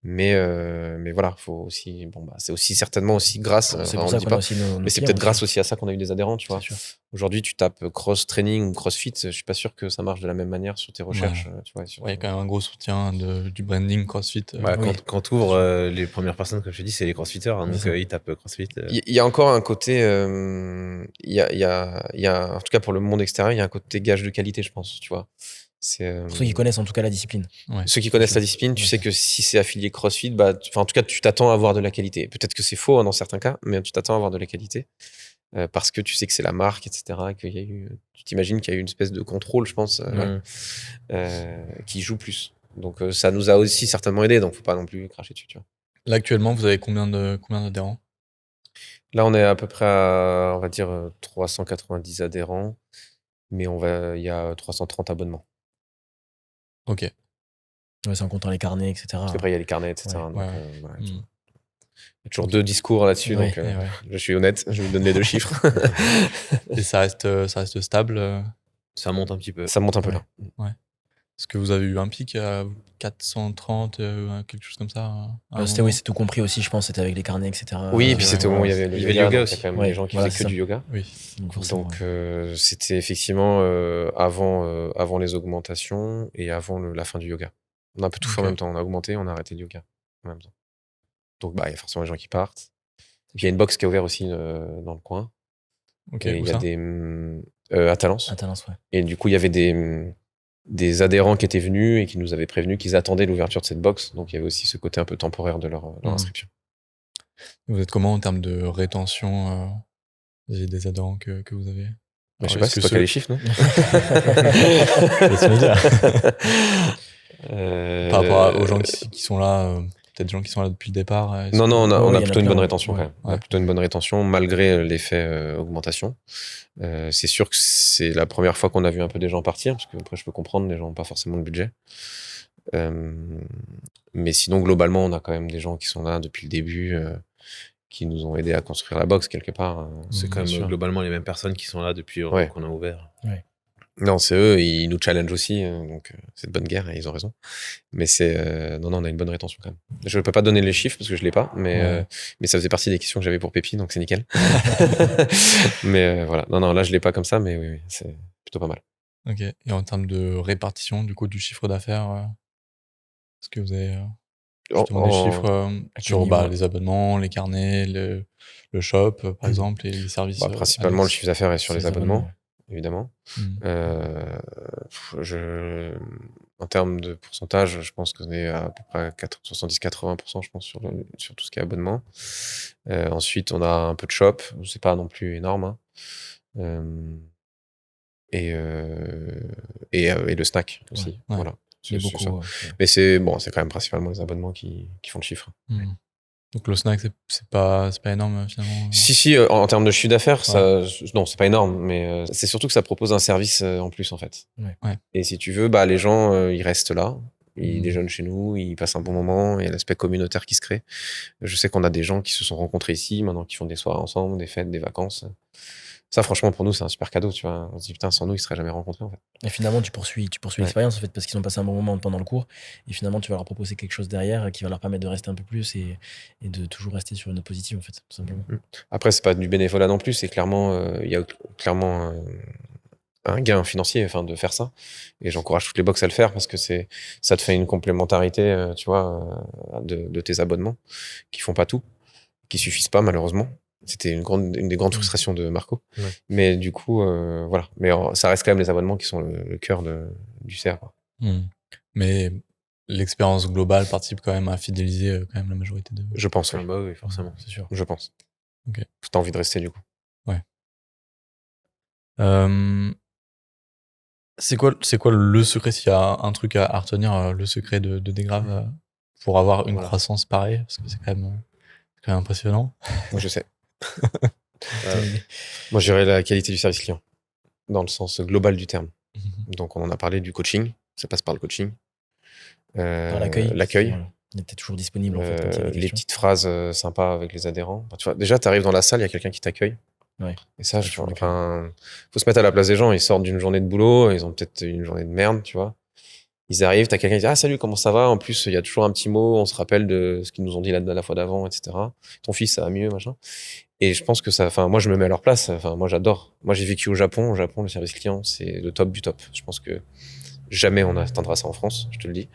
Mais voilà, faut aussi, c'est aussi certainement aussi grâce, C'est on pour ça dit qu'on pas, a aussi nos mais c'est clients peut-être aussi. grâce aussi à ça qu'on a eu des adhérents, tu vois. C'est sûr. Aujourd'hui, tu tapes cross-training ou crossfit, je suis pas sûr que ça marche de la même manière sur tes recherches, tu vois. Il y a quand même un gros soutien du branding CrossFit. Oui. Quand tu ouvres, les premières personnes, comme je te dis, c'est les crossfitters. Hein, donc, ils tapent CrossFit. Il y a encore un côté, il y a, en tout cas pour le monde extérieur, il y a un côté gage de qualité, je pense, tu vois. C'est, Pour ceux qui connaissent en tout cas la discipline. ceux qui connaissent la discipline, tu sais que si c'est affilié CrossFit, en tout cas, tu t'attends à avoir de la qualité. Peut-être que c'est faux dans certains cas, mais tu t'attends à avoir de la qualité parce que tu sais que c'est la marque, etc. Qu'il y a eu, tu t'imagines qu'il y a eu une espèce de contrôle, je pense, qui joue plus. Donc ça nous a aussi certainement aidé. Donc faut pas non plus cracher dessus, tu vois. Là, actuellement, vous avez combien d'adhérents? Là, on est à peu près à, on va dire, 390 adhérents, mais il y a 330 abonnements. Ok. Ouais, c'est en comptant les carnets, etc. Parce qu'après, il y a les carnets, etc. Ouais. Donc, voilà, il y a toujours Ok. deux discours là-dessus, Ouais, donc je suis honnête, je vous donne les deux chiffres. Et ça reste stable. Ça monte un petit peu. Ça monte un peu là. Est-ce que vous avez eu un pic à 430, quelque chose comme ça à un C'était moment c'est tout compris aussi, je pense. C'était avec les carnets, etc. Oui, et puis c'était au moment où il y avait le yoga, donc aussi. il y a quand même Ouais, des gens qui voilà, faisaient que c'est du yoga. Oui. Donc, forcément, Donc c'était effectivement avant les augmentations et avant la fin du yoga. On a un peu tout fait en Ok. même temps. On a augmenté, on a arrêté le yoga en même temps. Donc il y a forcément des gens qui partent. Il y a une box qui a ouvert aussi dans le coin. Ok, Et où il y a ça des à Talence. À Talence, ouais. Et du coup, il y avait des adhérents qui étaient venus et qui nous avaient prévenu qu'ils attendaient l'ouverture de cette box. Donc il y avait aussi ce côté un peu temporaire de leur inscription. Vous êtes comment en termes de rétention des adhérents que vous avez? Je sais Alors, pas, est-ce c'est que toi qui as les chiffres, non Laisse-moi dire. Par rapport Euh, aux gens qui sont là, peut-être des gens qui sont là depuis le départ. Non, on a il y en a plutôt une plein, bonne ouais. rétention quand même. On a Ouais. plutôt une bonne rétention malgré l'effet augmentation. C'est sûr que c'est la première fois qu'on a vu un peu des gens partir, parce que après je peux comprendre, les gens n'ont pas forcément le budget. Mais sinon, globalement, on a quand même des gens qui sont là depuis le début, qui nous ont aidés à construire la box quelque part. C'est quand même globalement les mêmes personnes qui sont là depuis qu'on a ouvert. Ouais. Non, c'est eux, ils nous challengent aussi, donc c'est de bonne guerre et ils ont raison. Mais non, on a une bonne rétention quand même. Je peux pas donner les chiffres parce que je l'ai pas, mais ça faisait partie des questions que j'avais pour Pépi, donc c'est nickel. Mais voilà, non, là je l'ai pas comme ça, mais oui, c'est plutôt pas mal. Ok. Et en termes de répartition du coup du chiffre d'affaires, est-ce que vous avez justement des chiffres sur les abonnements, les carnets, le shop par exemple et les services principalement le chiffre d'affaires est sur les abonnements, évidemment. En termes de pourcentage, je pense qu'on est à peu près 70-80%, je pense, sur tout ce qui est abonnement. Ensuite, on a un peu de shop, c'est pas non plus énorme. Et le snack aussi. Ouais. Voilà. C'est beaucoup. Mais c'est quand même principalement les abonnements qui font le chiffre. Donc le snack, c'est pas énorme finalement. Si, en termes de chiffre d'affaires, non, c'est pas énorme, mais c'est surtout que ça propose un service en plus en fait. Ouais. Et si tu veux, les gens ils restent là, ils déjeunent chez nous, ils passent un bon moment, il y a l'aspect communautaire qui se crée. Je sais qu'on a des gens qui se sont rencontrés ici, maintenant qui font des soirées ensemble, des fêtes, des vacances. Ça, franchement, pour nous, c'est un super cadeau, tu vois. On se dit, putain, sans nous, ils seraient jamais rencontrés, en fait. Et finalement, tu poursuis l'expérience, en fait, parce qu'ils ont passé un bon moment pendant le cours. Et finalement, tu vas leur proposer quelque chose derrière qui va leur permettre de rester un peu plus et de toujours rester sur une note positive, en fait, tout simplement. Après, c'est pas du bénévolat non plus. C'est clairement, il y a clairement un gain financier, de faire ça. Et j'encourage toutes les box à le faire parce que ça te fait une complémentarité, tu vois, de tes abonnements qui font pas tout, qui suffisent pas, malheureusement. C'était une des grandes frustrations de Marco. Ouais. Mais du coup, voilà. Mais ça reste quand même les abonnements qui sont le cœur du CERF. Mais l'expérience globale participe quand même à fidéliser quand même la majorité de... Je pense, oui. Oui, forcément. C'est sûr. Je pense. Ok. T'as envie de rester, du coup. Ouais. C'est quoi le secret, s'il y a un truc à retenir, le secret de Dégrave pour avoir une croissance pareille? Parce que c'est quand même impressionnant. Moi, je sais. Moi, je dirais la qualité du service client, dans le sens global du terme. Donc, on en a parlé du coaching, ça passe par le coaching. Par l'accueil. Il était toujours disponible, en fait, quand il y avait des les petites phrases sympas avec les adhérents. Tu vois, déjà, tu arrives dans la salle, il y a quelqu'un qui t'accueille. Ouais. Et ça, faut se mettre à la place des gens. Ils sortent d'une journée de boulot, ils ont peut-être une journée de merde, tu vois. Ils arrivent, t'as quelqu'un qui dit ah salut, comment ça va? En plus, il y a toujours un petit mot, on se rappelle de ce qu'ils nous ont dit la fois d'avant, etc. Ton fils, ça va mieux, machin. Et je pense que ça, enfin, moi, je me mets à leur place. Enfin, moi, j'adore. Moi, j'ai vécu au Japon. Au Japon, le service client, c'est le top du top. Je pense que jamais on atteindra ça en France, je te le dis.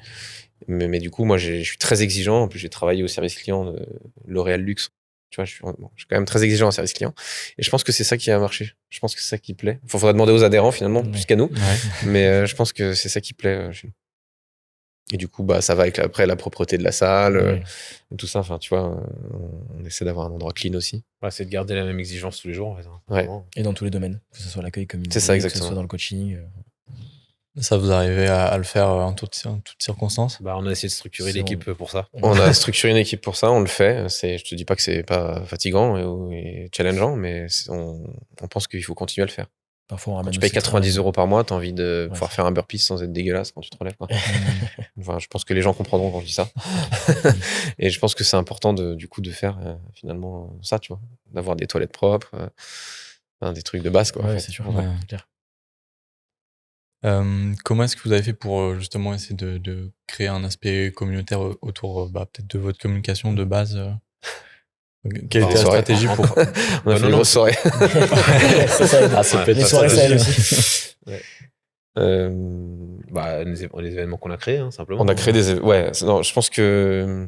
Mais du coup, moi, je suis très exigeant. En plus, j'ai travaillé au service client de L'Oréal Luxe. Tu vois, je suis quand même très exigeant en service client. Et je pense que c'est ça qui a marché. Je pense que c'est ça qui plaît. Il faudrait demander aux adhérents, finalement, plus qu'à nous. Mais je pense que c'est ça qui plaît chez nous. Et du coup, bah, ça va avec après la propreté de la salle, et tout ça. Enfin, tu vois, on essaie d'avoir un endroit clean aussi. Ouais, c'est de garder la même exigence tous les jours, en fait. Ouais. Et dans tous les domaines, que ce soit l'accueil communauté, C'est ça, que ce exactement. soit dans le coaching. Ça, vous arrivez à le faire en toutes circonstances? Bah, on a essayé de structurer l'équipe pour ça. On a structuré une équipe pour ça, on le fait. Je te dis pas que c'est pas fatigant et challengeant, mais on pense qu'il faut continuer à le faire. Parfois, on Quand ramène tu payes aussi 90 € par mois, t'as envie de Ouais, pouvoir c'est faire un burpee sans être dégueulasse quand tu te relèves, quoi. Enfin, je pense que les gens comprendront quand je dis ça. Et je pense que c'est important du coup de faire finalement ça, tu vois, d'avoir des toilettes propres, des trucs de base, quoi. en Ouais, fait. c'est sûr. Ouais. C'est clair. Comment est-ce que vous avez fait pour justement essayer de créer un aspect communautaire autour peut-être de votre communication de base? Quelle était la stratégie pour... On a fait une grosse soirée. C'est ça. Ah, c'est peut-être Les la soirées, ça aide stratégie. aussi. Bah, les événements qu'on a créés, hein, simplement. On a créé des... Ouais, non, je pense que...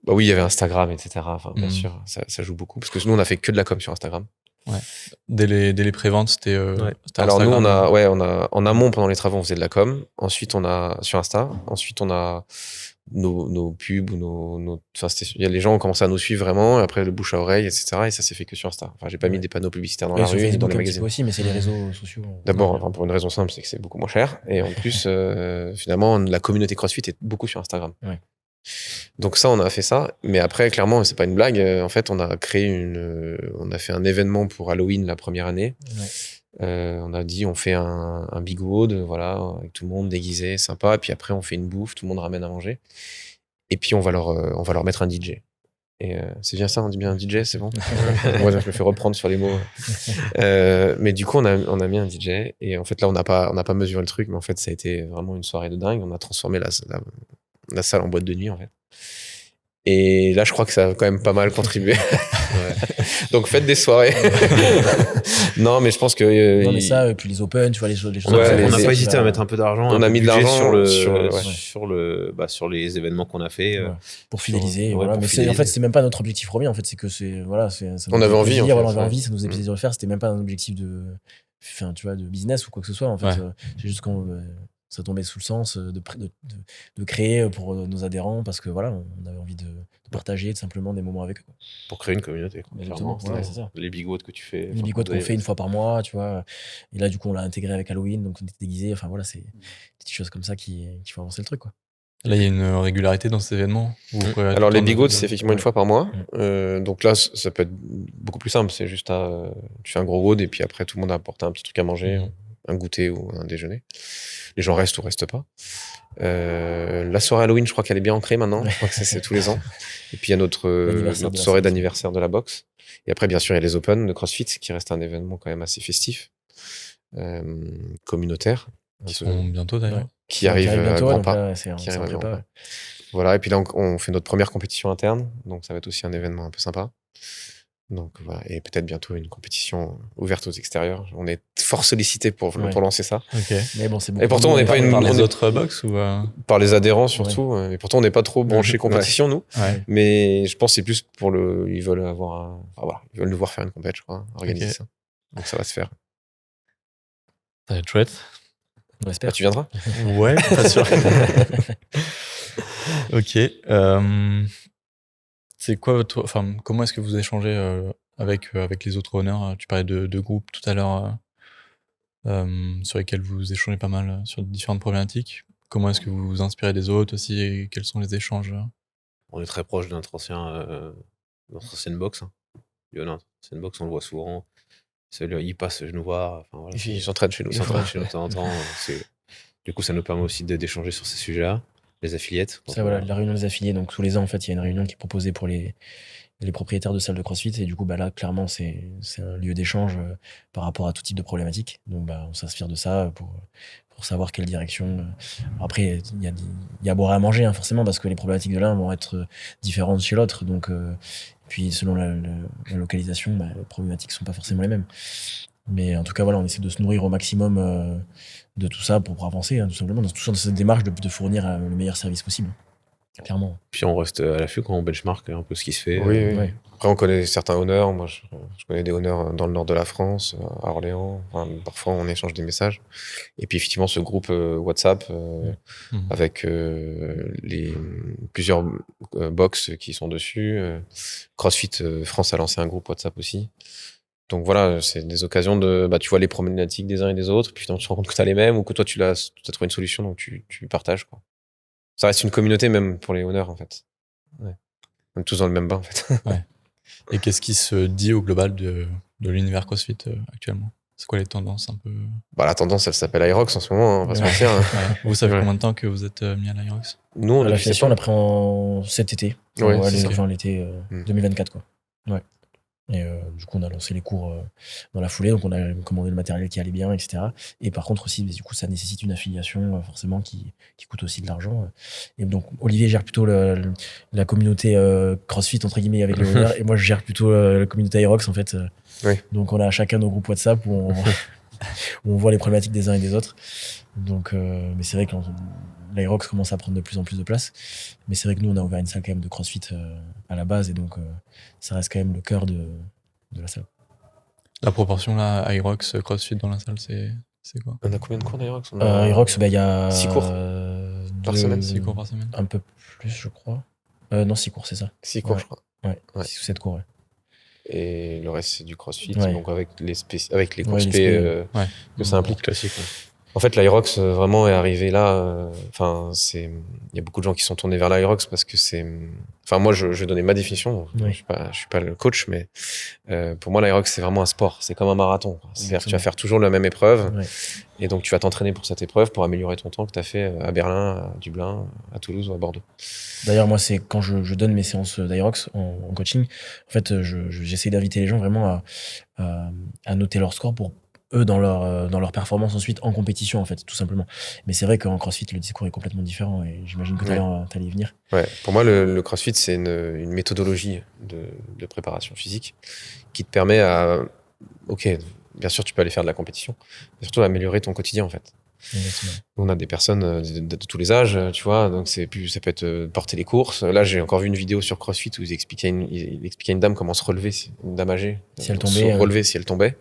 Bah oui, il y avait Instagram, etc. Enfin, bien Mhm. sûr, ça joue beaucoup. Parce que nous, on a fait que de la com sur Instagram. Dès les préventes, c'était c'était Alors nous, Instagram, en amont, pendant les travaux, on faisait de la com. Ensuite, on a sur Insta. Ensuite, on a nos pubs ou enfin, les gens ont commencé à nous suivre vraiment. Et après, le bouche à oreille, etc. Et ça s'est fait que sur Insta. Enfin, j'ai pas mis des panneaux publicitaires dans Et la sur rue, ni dans Facebook les un petit magazines. peu aussi, mais c'est les réseaux sociaux. D'abord, enfin, pour une raison simple, c'est que c'est beaucoup moins cher. Et en plus, finalement, la communauté CrossFit est beaucoup sur Instagram. Ouais. Donc ça, on a fait ça. Mais après, clairement, c'est pas une blague. En fait, on a fait un événement pour Halloween la première année. On a dit, on fait un big wood, voilà, avec tout le monde déguisé, sympa. Et puis après, on fait une bouffe, tout le monde ramène à manger. Et puis, on va leur mettre un DJ. Et c'est bien ça, on dit bien un DJ, c'est bon. Moi, je me fais reprendre sur les mots. Mais du coup, on a mis un DJ. Et en fait, là, on n'a pas mesuré le truc, mais en fait, ça a été vraiment une soirée de dingue. On a transformé la salle en boîte de nuit, en fait. Et là, je crois que ça a quand même pas mal contribué. Donc, faites des soirées. Non, mais je pense que... Non, mais ça, et puis les open, tu vois, les choses Ouais, comme ça, on n'a les- pas hésité à mettre un peu d'argent. On un a peu mis de budget l'argent sur les événements qu'on a fait. Ouais. Pour fidéliser. Ouais, Voilà. pour Mais fidéliser. en fait, c'est même pas notre objectif premier. En fait, c'est que c'est. Voilà, ça nous On avait faisait envie, plaisir, en fait, voilà, on avait ouais. envie, ça nous faisait plaisir de le faire. C'était même pas un objectif enfin, tu vois, de business ou quoi que ce soit. En fait, Ouais. c'est juste quand ça tombait sous le sens de créer pour nos adhérents parce que voilà, on avait envie de partager tout simplement des moments avec eux. Pour créer une communauté. Quoi, Exactement, clairement. ouais, c'est ça. Les big wods que tu fais. Les bigotes qu'on fait une fois par mois, tu vois. Et là, du coup, on l'a intégré avec Halloween, donc on était déguisés. Enfin, voilà, c'est des petites choses comme ça qui font avancer le truc, quoi. Là, il y a une régularité dans ces événements? Alors, les bigots, c'est effectivement une fois par mois. Ouais. Donc là, ça peut être beaucoup plus simple. C'est juste, tu fais un gros wood et puis après, tout le monde a apporté un petit truc à manger, un goûter ou un déjeuner. Les gens restent ou restent pas. La soirée Halloween, je crois qu'elle est bien ancrée maintenant. Je crois que c'est tous les ans. Et puis, il y a notre soirée d'anniversaire de la boxe. Et après, bien sûr, il y a les Open de CrossFit, qui reste un événement quand même assez festif, communautaire. Qui seront bientôt d'ailleurs. Qui arrive à grands pas. Qui arrive à grands pas. Voilà, et puis là, on fait notre première compétition interne, donc ça va être aussi un événement un peu sympa. Donc voilà, et peut-être bientôt une compétition ouverte aux extérieurs. On est fort sollicité pour lancer ça. Ok. Mais bon, c'est Et pourtant, on n'est pas Par les autres box ou par les adhérents surtout. Et pourtant, on n'est pas trop branché compétition, nous. Ouais. Mais je pense que c'est plus pour ils veulent avoir ils veulent nous voir faire une compète, je crois, organiser ça. Donc ça va se faire. Ça va être chouette. On espère. Tu viendras? Ouais, pas sûr. Ok. C'est quoi comment est-ce que vous échangez avec les autres honneurs? Tu parlais de groupes tout à l'heure sur lesquels vous échangez pas mal sur différentes problématiques. Comment est-ce que vous vous inspirez des autres aussi et quels sont les échanges? On est très proche de notre ancienne box. Hein. Notre ancienne box, on le voit souvent. Il passe nous voir. Enfin, voilà. Ils s'entraînent chez nous. Ils s'entraînent chez nous de temps en temps. Du coup, ça nous permet aussi d'échanger sur ces sujets-là. Les affiliates. Ça, voilà, la réunion des affiliés. Donc, tous les ans, en fait, il y a une réunion qui est proposée pour les propriétaires de salles de CrossFit. Et du coup, bah, là, clairement, c'est un lieu d'échange par rapport à tout type de problématiques. Donc, bah, on s'inspire de ça pour savoir quelle direction. Après, il y a à boire et à manger, hein, forcément, parce que les problématiques de l'un vont être différentes chez l'autre. Donc, puis, selon la localisation, bah, les problématiques sont pas forcément les mêmes. Mais en tout cas, voilà, on essaie de se nourrir au maximum de tout ça pour avancer, hein, tout simplement, dans cette démarche de fournir le meilleur service possible. Clairement. Puis on reste à l'affût quand on benchmark un peu ce qui se fait. Oui. Ouais. Après, on connaît certains honneurs. Moi, je connais des honneurs dans le nord de la France, à Orléans. Enfin, parfois, on échange des messages. Et puis, effectivement, ce groupe WhatsApp avec les plusieurs box qui sont dessus. CrossFit France a lancé un groupe WhatsApp aussi. Donc voilà, c'est des occasions de, tu vois les problématiques des uns et des autres, puis finalement tu te rends compte que tu as les mêmes ou que toi tu as trouvé une solution, donc tu partages, quoi. Ça reste une communauté même pour les honneurs, en fait. Ouais. On est tous dans le même bain, en fait. Ouais. Et qu'est-ce qui se dit au global de l'univers CrossFit actuellement? C'est quoi les tendances un peu? La tendance, elle s'appelle Irox en ce moment, hein, on va se mentir. Hein. Ouais. Vous savez combien de temps que vous êtes mis à l'Irox? Nous, on a l'affiliation, on l'a pris cet été. Ouais, enfin, l'été 2024, quoi. Ouais. Et du coup, on a lancé les cours dans la foulée, donc on a commandé le matériel qui allait bien, etc. Et par contre aussi, du coup, ça nécessite une affiliation forcément qui coûte aussi de l'argent. Et donc, Olivier gère plutôt la communauté CrossFit, entre guillemets, avec les honneurs, et moi, je gère plutôt la communauté Irox, en fait. Oui. Donc, on a chacun nos groupes WhatsApp où on voit les problématiques des uns et des autres. Donc, mais c'est vrai que l'Irox commence à prendre de plus en plus de place. Mais c'est vrai que nous, on a ouvert une salle quand même de CrossFit à la base, et donc ça reste quand même le cœur de la salle. La proportion là, Irox, CrossFit dans la salle, c'est quoi? On a combien de cours d'Irox? Irox, il y a 6 cours par semaine. 6 cours par semaine. Un peu plus, je crois. Non, 6 cours, c'est ça. 6 cours, ouais. je crois. Ouais. 6 ou 7 cours, ouais. Et le reste, c'est du CrossFit, Ouais. donc avec les courses les P que ça implique. Classique. Ouais. En fait, l'Irox vraiment est arrivé là. Enfin, il y a beaucoup de gens qui sont tournés vers l'Irox parce que c'est. Enfin, moi, je vais donner ma définition. Ouais. Je suis pas le coach, mais pour moi, l'Irox c'est vraiment un sport. C'est comme un marathon. C'est-à-dire, tu vas faire toujours la même épreuve, et donc tu vas t'entraîner pour cette épreuve pour améliorer ton temps que tu as fait à Berlin, à Dublin, à Toulouse ou à Bordeaux. D'ailleurs, moi, c'est quand je donne mes séances d'Irox en coaching, en fait, j'essaie d'inviter les gens vraiment à noter leur score pour eux dans leur performance ensuite en compétition, en fait, tout simplement. Mais c'est vrai qu'en CrossFit, le discours est complètement différent, et j'imagine que t'allais y venir. Ouais, pour moi, le CrossFit, c'est une méthodologie de préparation physique qui te permet ok, bien sûr, tu peux aller faire de la compétition, mais surtout améliorer ton quotidien, en fait. Exactement. On a des personnes de tous les âges, tu vois, donc ça peut être porter les courses. Là, j'ai encore vu une vidéo sur CrossFit où il expliquait à une dame comment se relever, une dame âgée, si elle tombait, se relever si elle tombait.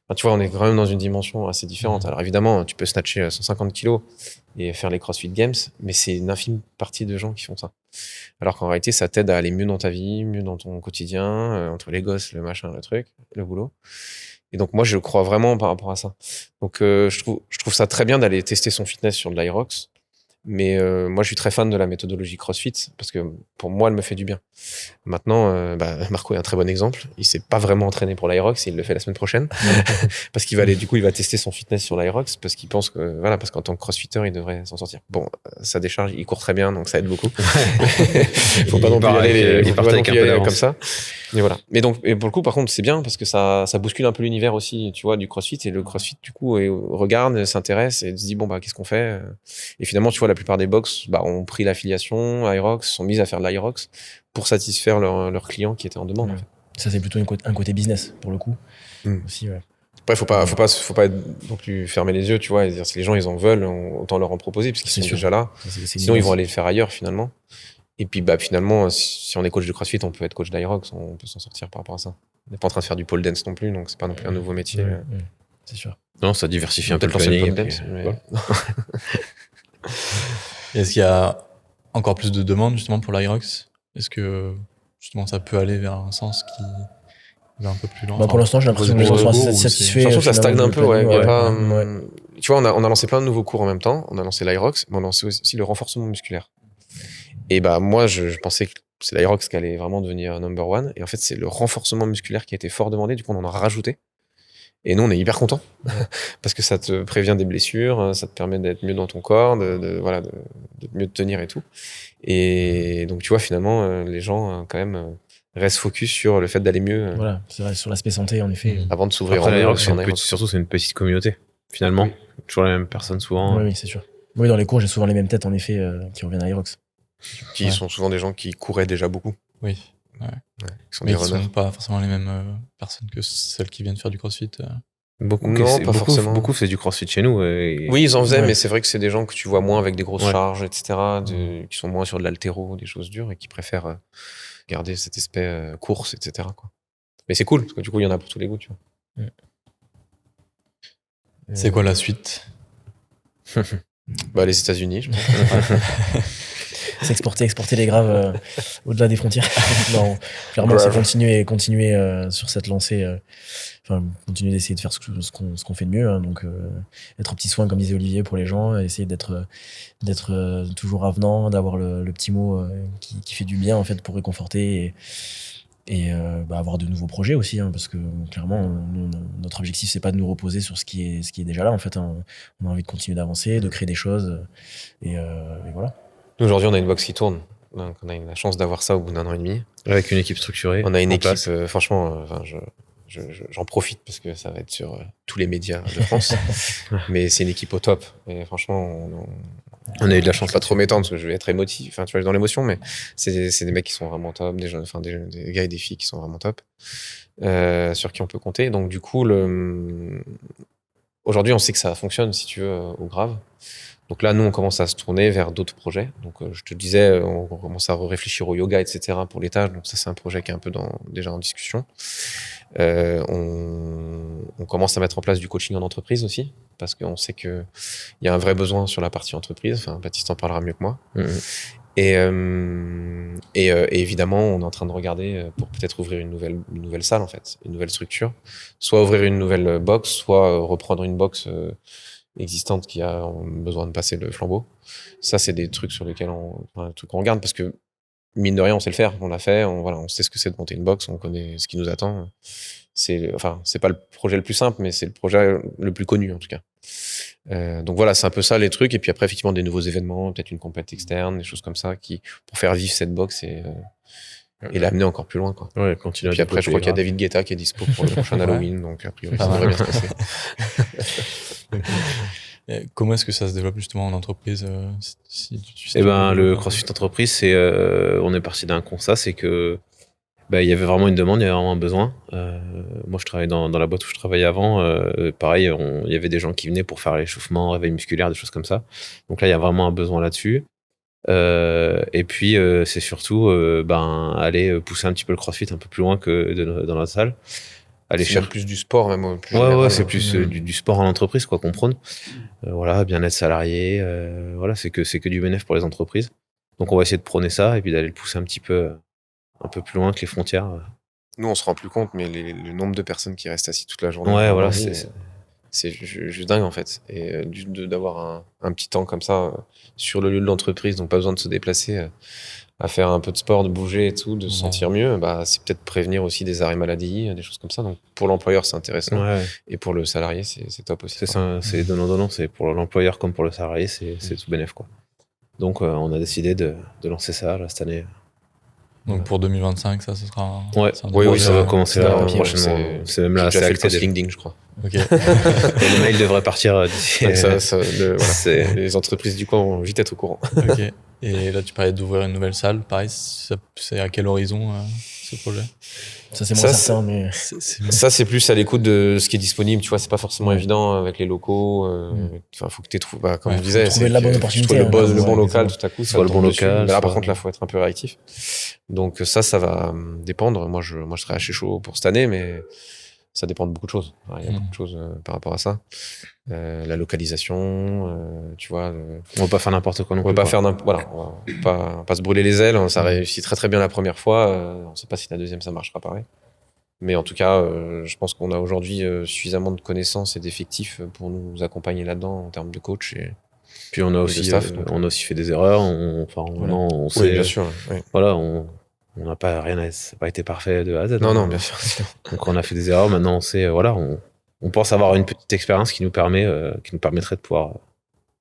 Enfin, tu vois, on est quand même dans une dimension assez différente. Alors évidemment, tu peux snatcher 150 kilos et faire les CrossFit Games, mais c'est une infime partie de gens qui font ça. Alors qu'en réalité, ça t'aide à aller mieux dans ta vie, mieux dans ton quotidien, entre les gosses, le machin, le truc, le boulot. Et donc moi, je crois vraiment par rapport à ça. Donc je trouve ça très bien d'aller tester son fitness sur de l'Irox. Mais moi, je suis très fan de la méthodologie CrossFit parce que pour moi, elle me fait du bien. Maintenant, Marco est un très bon exemple. Il s'est pas vraiment entraîné pour l'Irox, il le fait la semaine prochaine parce qu'il va il va tester son fitness sur l'Irox parce qu'il pense que parce qu'en tant que crossfitter, il devrait s'en sortir. Bon, sa décharge, il court très bien, donc ça aide beaucoup. Faut pas non plus aller comme ça. Mais voilà. Mais donc, et pour le coup, par contre, c'est bien parce que ça bouscule un peu l'univers aussi, tu vois, du CrossFit, et le CrossFit, du coup, regarde, s'intéresse et se dit, bon, qu'est-ce qu'on fait? Et finalement, tu vois, la plupart des box, ont pris l'affiliation Irox, sont mises à faire de l'Irox pour satisfaire leurs clients qui étaient en demande, en fait. Ça, c'est plutôt un côté business, pour le coup. Aussi, ouais. Après, faut pas non plus fermer les yeux, tu vois, et dire si les gens, ils en veulent, autant leur en proposer, parce qu'ils sont déjà là. Sinon, ils vont aller le faire ailleurs, finalement. Et puis, finalement, si on est coach de CrossFit, on peut être coach d'Irox, on peut s'en sortir par rapport à ça. On n'est pas en train de faire du pole dance non plus, donc c'est pas non plus un nouveau métier. C'est sûr. Non, ça diversifie un peu le Peut-être lancer le planning. pole dance. Mais... Est-ce qu'il y a encore plus de demandes, justement, pour l'Irox? Est-ce que, justement, ça peut aller vers un sens qui va un peu plus loin? Pour l'instant, j'ai l'impression que les gens sont assez satisfaits. J'ai l'impression que ça stagne un peu, ouais. Ouais. Tu vois, on a lancé plein de nouveaux cours en même temps. On a lancé l'Irox, mais on a lancé aussi le renforcement musculaire. Et moi, je pensais que c'est l'Irox qui allait vraiment devenir number one. Et en fait, c'est le renforcement musculaire qui a été fort demandé. Du coup, on en a rajouté. Et nous, on est hyper contents parce que ça te prévient des blessures, ça te permet d'être mieux dans ton corps, de mieux te tenir et tout. Et donc, tu vois, finalement, les gens, quand même, restent focus sur le fait d'aller mieux. Voilà, c'est vrai, sur l'aspect santé, en effet. Avant de s'ouvrir Après, en l'Aerox, Aerox. surtout, c'est une petite communauté, finalement. Toujours les mêmes personnes, souvent. Oui, c'est sûr. Oui, dans les cours, j'ai souvent les mêmes têtes, en effet, qui reviennent à Aerox. Qui sont souvent des gens qui couraient déjà beaucoup. Oui. Qui sont Mais des qui runners. sont pas forcément les mêmes personnes que celles qui viennent faire du crossfit. Beaucoup, Non, pas forcément. Beaucoup faisaient du crossfit chez nous. Oui, ils en faisaient, Ouais. mais c'est vrai que c'est des gens que tu vois moins avec des grosses Ouais. charges, etc., qui sont moins sur de l'haltéro, des choses dures, et qui préfèrent garder cet aspect course, etc., quoi. Mais c'est cool, parce que du coup, il y en a pour tous les goûts, tu vois. C'est quoi la suite? Bah, les États-Unis, je pense. C'est exporter les graves au-delà des frontières. Non, clairement, c'est continuer sur cette lancée. Continuer d'essayer de faire ce qu'on fait de mieux. Hein, donc, être au petit soin, comme disait Olivier, pour les gens, essayer d'être toujours avenant, d'avoir le petit mot qui fait du bien, en fait, pour réconforter et avoir de nouveaux projets aussi, hein, parce que clairement, notre objectif, c'est pas de nous reposer sur ce qui est déjà là. En fait, hein, on a envie de continuer d'avancer, de créer des choses. Et voilà. Nous, aujourd'hui, on a une box qui tourne. Donc, on a eu la chance d'avoir ça au bout d'un an et demi. Avec une équipe structurée. On a une en équipe, place. franchement, j'en profite parce que ça va être sur tous les médias de France. Mais c'est une équipe au top. Et franchement, on a eu de la chance, pas trop m'étendre parce que je vais être émotif, enfin, tu vois, dans l'émotion, mais c'est des mecs qui sont vraiment top, des gars et des filles qui sont vraiment top, sur qui on peut compter. Donc, du coup, aujourd'hui, on sait que ça fonctionne, si tu veux, au Grave. Donc là, nous, on commence à se tourner vers d'autres projets. Donc, je te disais, on commence à réfléchir au yoga, etc. pour les tâches. Donc ça, c'est un projet qui est un peu déjà en discussion. On commence à mettre en place du coaching en entreprise aussi, parce qu'on sait qu'il y a un vrai besoin sur la partie entreprise. Enfin, Baptiste en parlera mieux que moi. Et évidemment, on est en train de regarder pour peut-être ouvrir une nouvelle salle, en fait, une nouvelle structure. Soit ouvrir une nouvelle box, soit reprendre une box existante qui a besoin de passer le flambeau. Ça, c'est des trucs sur lesquels on regarde, parce que mine de rien, on sait le faire, on l'a fait, on sait ce que c'est de monter une box, on connaît ce qui nous attend. C'est pas le projet le plus simple, mais c'est le projet le plus connu, en tout cas. Donc voilà, c'est un peu ça les trucs. Et puis après, effectivement, des nouveaux événements, peut-être une compète externe, des choses comme ça, pour faire vivre cette box et l'amener encore plus loin, quoi. Ouais, continuer. Et puis après, je crois qu'il y a David Guetta qui est dispo pour le prochain Halloween, donc a priori, ça devrait bien se passer. Comment est-ce que ça se développe justement en entreprise tu sais le CrossFit entreprise, c'est on est parti d'un constat, c'est que il y avait vraiment une demande, il y avait vraiment un besoin. Moi, je travaillais dans la boîte où je travaillais avant. Pareil, il y avait des gens qui venaient pour faire l'échauffement, réveil musculaire, des choses comme ça. Donc là, il y a vraiment un besoin là-dessus. Et puis, c'est surtout aller pousser un petit peu le CrossFit un peu plus loin que dans la salle. Aller chercher plus du sport, même. Ouais, c'est plus du sport en entreprise, quoi, comprendre. Voilà, bien-être salarié. Voilà, c'est que du bénéfice pour les entreprises. Donc, on va essayer de prôner ça et puis d'aller le pousser un peu plus loin que les frontières. Nous, on se rend plus compte, mais le nombre de personnes qui restent assis toute la journée. Ouais, voilà, c'est juste dingue, en fait. Et d'avoir un petit temps comme ça sur le lieu de l'entreprise, donc pas besoin de se déplacer, à faire un peu de sport, de bouger et tout, de se sentir mieux, c'est peut-être prévenir aussi des arrêts maladie, des choses comme ça. Donc pour l'employeur, c'est intéressant. Ouais. Et pour le salarié, c'est top aussi. C'est ça, c'est donnant-donnant. C'est pour l'employeur comme pour le salarié, c'est tout bénéf, quoi. Donc on a décidé de lancer ça là, cette année. Donc pour 2025, ça, ce sera. Oui, ça va commencer là puis, prochainement. C'est même là, j'ai c'est déjà fait acté. le LinkedIn, je crois. Ok. Et le mail devrait partir d'ici. Les entreprises du coin vont vite être au courant. Ok. Et là, tu parlais d'ouvrir une nouvelle salle. Pareil, c'est à quel horizon ce projet? Ça, c'est moins certain, mais. Ça, c'est plus à l'écoute de ce qui est disponible. Tu vois, c'est pas forcément évident avec les locaux. Faut que tu trouves, comme je disais, trouver la bonne opportunité. Le bon local, tout à coup. Soit le bon local. Là, par contre, là, faut être un peu réactif. Donc, ça va dépendre. Moi, je serai assez chaud pour cette année, mais ça dépend de beaucoup de choses. Il y a beaucoup de choses par rapport à ça. La localisation, tu vois. On va pas faire n'importe quoi non plus. On va pas se brûler les ailes. Ça réussit très très bien la première fois. On sait pas si la deuxième ça marchera pareil. Mais en tout cas, je pense qu'on a aujourd'hui suffisamment de connaissances et d'effectifs pour nous accompagner là-dedans en termes de coach. Et puis on a aussi fait des erreurs. On sait. Oui, bien sûr. Oui. Voilà, on n'a pas ça n'a pas été parfait de A à Z. Non, bien sûr. Donc on a fait des erreurs. Maintenant, on sait. Voilà, on pense avoir une petite expérience qui nous permettrait de pouvoir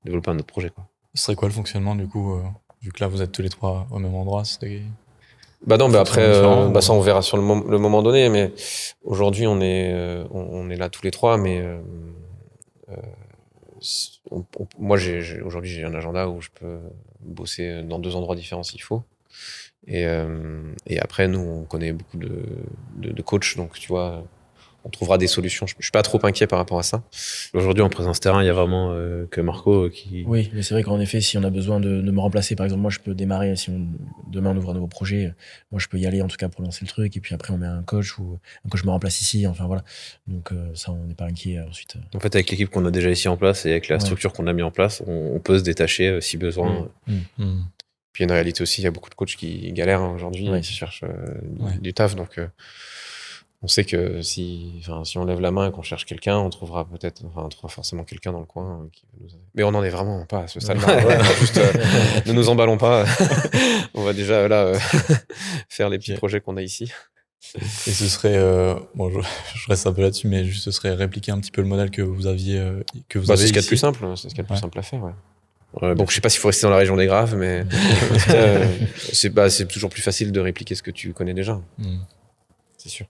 développer un autre projet, quoi. Ce serait quoi le fonctionnement du coup, vu que là vous êtes tous les trois au même endroit? Bah non, après, différent, ça on verra sur le moment donné, mais aujourd'hui on est là tous les trois, mais moi aujourd'hui j'ai un agenda où je peux bosser dans 2 endroits différents s'il faut. Et après, nous, on connaît beaucoup de coachs, donc tu vois, on trouvera des solutions. Je suis pas trop inquiet par rapport à ça. Aujourd'hui, en présence terrain, il y a vraiment que Marco qui. Oui, mais c'est vrai qu'en effet, si on a besoin de me remplacer, par exemple, moi, je peux démarrer, demain on ouvre un nouveau projet, moi, je peux y aller, en tout cas, pour lancer le truc, et puis après, on met un coach me remplace ici, enfin, voilà. Donc, ça, on n'est pas inquiet ensuite. En fait, avec l'équipe qu'on a déjà ici en place et avec la structure qu'on a mis en place, on peut se détacher si besoin. Puis, il y a une réalité aussi, il y a beaucoup de coachs qui galèrent aujourd'hui, qui cherchent du taf, donc on sait que si on lève la main et qu'on cherche quelqu'un, on trouvera forcément quelqu'un dans le coin qui va nous aider. Mais on n'en est vraiment pas à ce stade-là. Juste, ne nous emballons pas. On va déjà là faire les petits projets qu'on a ici. Et ce serait, je reste un peu là-dessus, mais juste ce serait répliquer un petit peu le modèle que vous aviez, c'est ce qu'il y a de plus simple. C'est ce qu'il y a de plus simple à faire. Ouais. Donc je sais pas s'il faut rester dans la région des Graves, mais c'est toujours plus facile de répliquer ce que tu connais déjà. C'est sûr.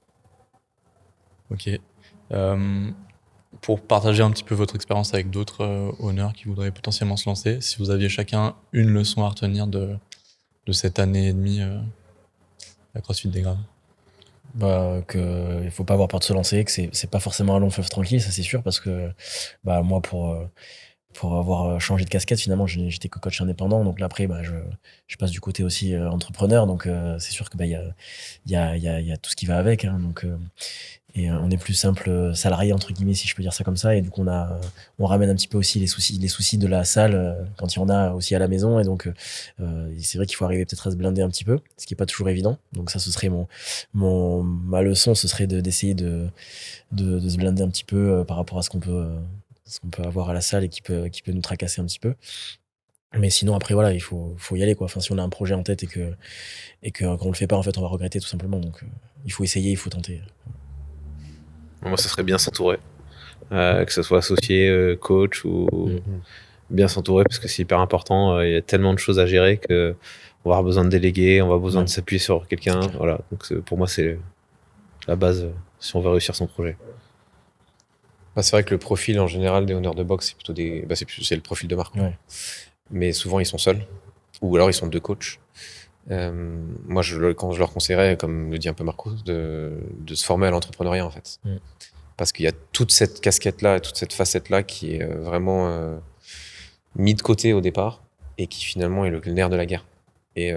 Ok. Pour partager un petit peu votre expérience avec d'autres owners qui voudraient potentiellement se lancer, si vous aviez chacun une leçon à retenir de cette année et demie à CrossFit des Graves. Il faut pas avoir peur de se lancer, que c'est pas forcément un long fleuve tranquille, ça c'est sûr, parce que moi pour avoir changé de casquette, finalement j'étais que coach indépendant, donc là après je passe du côté aussi entrepreneur, donc c'est sûr que il y a tout ce qui va avec, hein, donc et on est plus simple salarié entre guillemets, si je peux dire ça comme ça, et du coup on ramène un petit peu aussi les soucis de la salle quand il y en a aussi à la maison, et donc c'est vrai qu'il faut arriver peut-être à se blinder un petit peu, ce qui est pas toujours évident, donc ça ce serait ma leçon, ce serait d'essayer de se blinder un petit peu par rapport à ce qu'on peut avoir à la salle et qui peut nous tracasser un petit peu. Mais sinon, après, voilà, il faut y aller, quoi. Enfin, si on a un projet en tête et qu'on le fait pas, en fait, on va regretter tout simplement. Donc, il faut essayer, il faut tenter. Moi, ça serait bien s'entourer. Que ce soit associé, coach ou bien s'entourer, parce que c'est hyper important. Il y a tellement de choses à gérer qu'on va avoir besoin de déléguer, on va avoir besoin de s'appuyer sur quelqu'un. Voilà. Donc, pour moi, c'est la base si on veut réussir son projet. C'est vrai que le profil en général des owners de boxe, c'est plutôt c'est le profil de Marco. Ouais. Mais souvent ils sont seuls, ou alors ils sont 2 coachs. Moi, quand je leur conseillerais, comme le dit un peu Marco, de se former à l'entrepreneuriat en fait, parce qu'il y a toute cette casquette-là et toute cette facette-là qui est vraiment mis de côté au départ et qui finalement est le nerf de la guerre. Et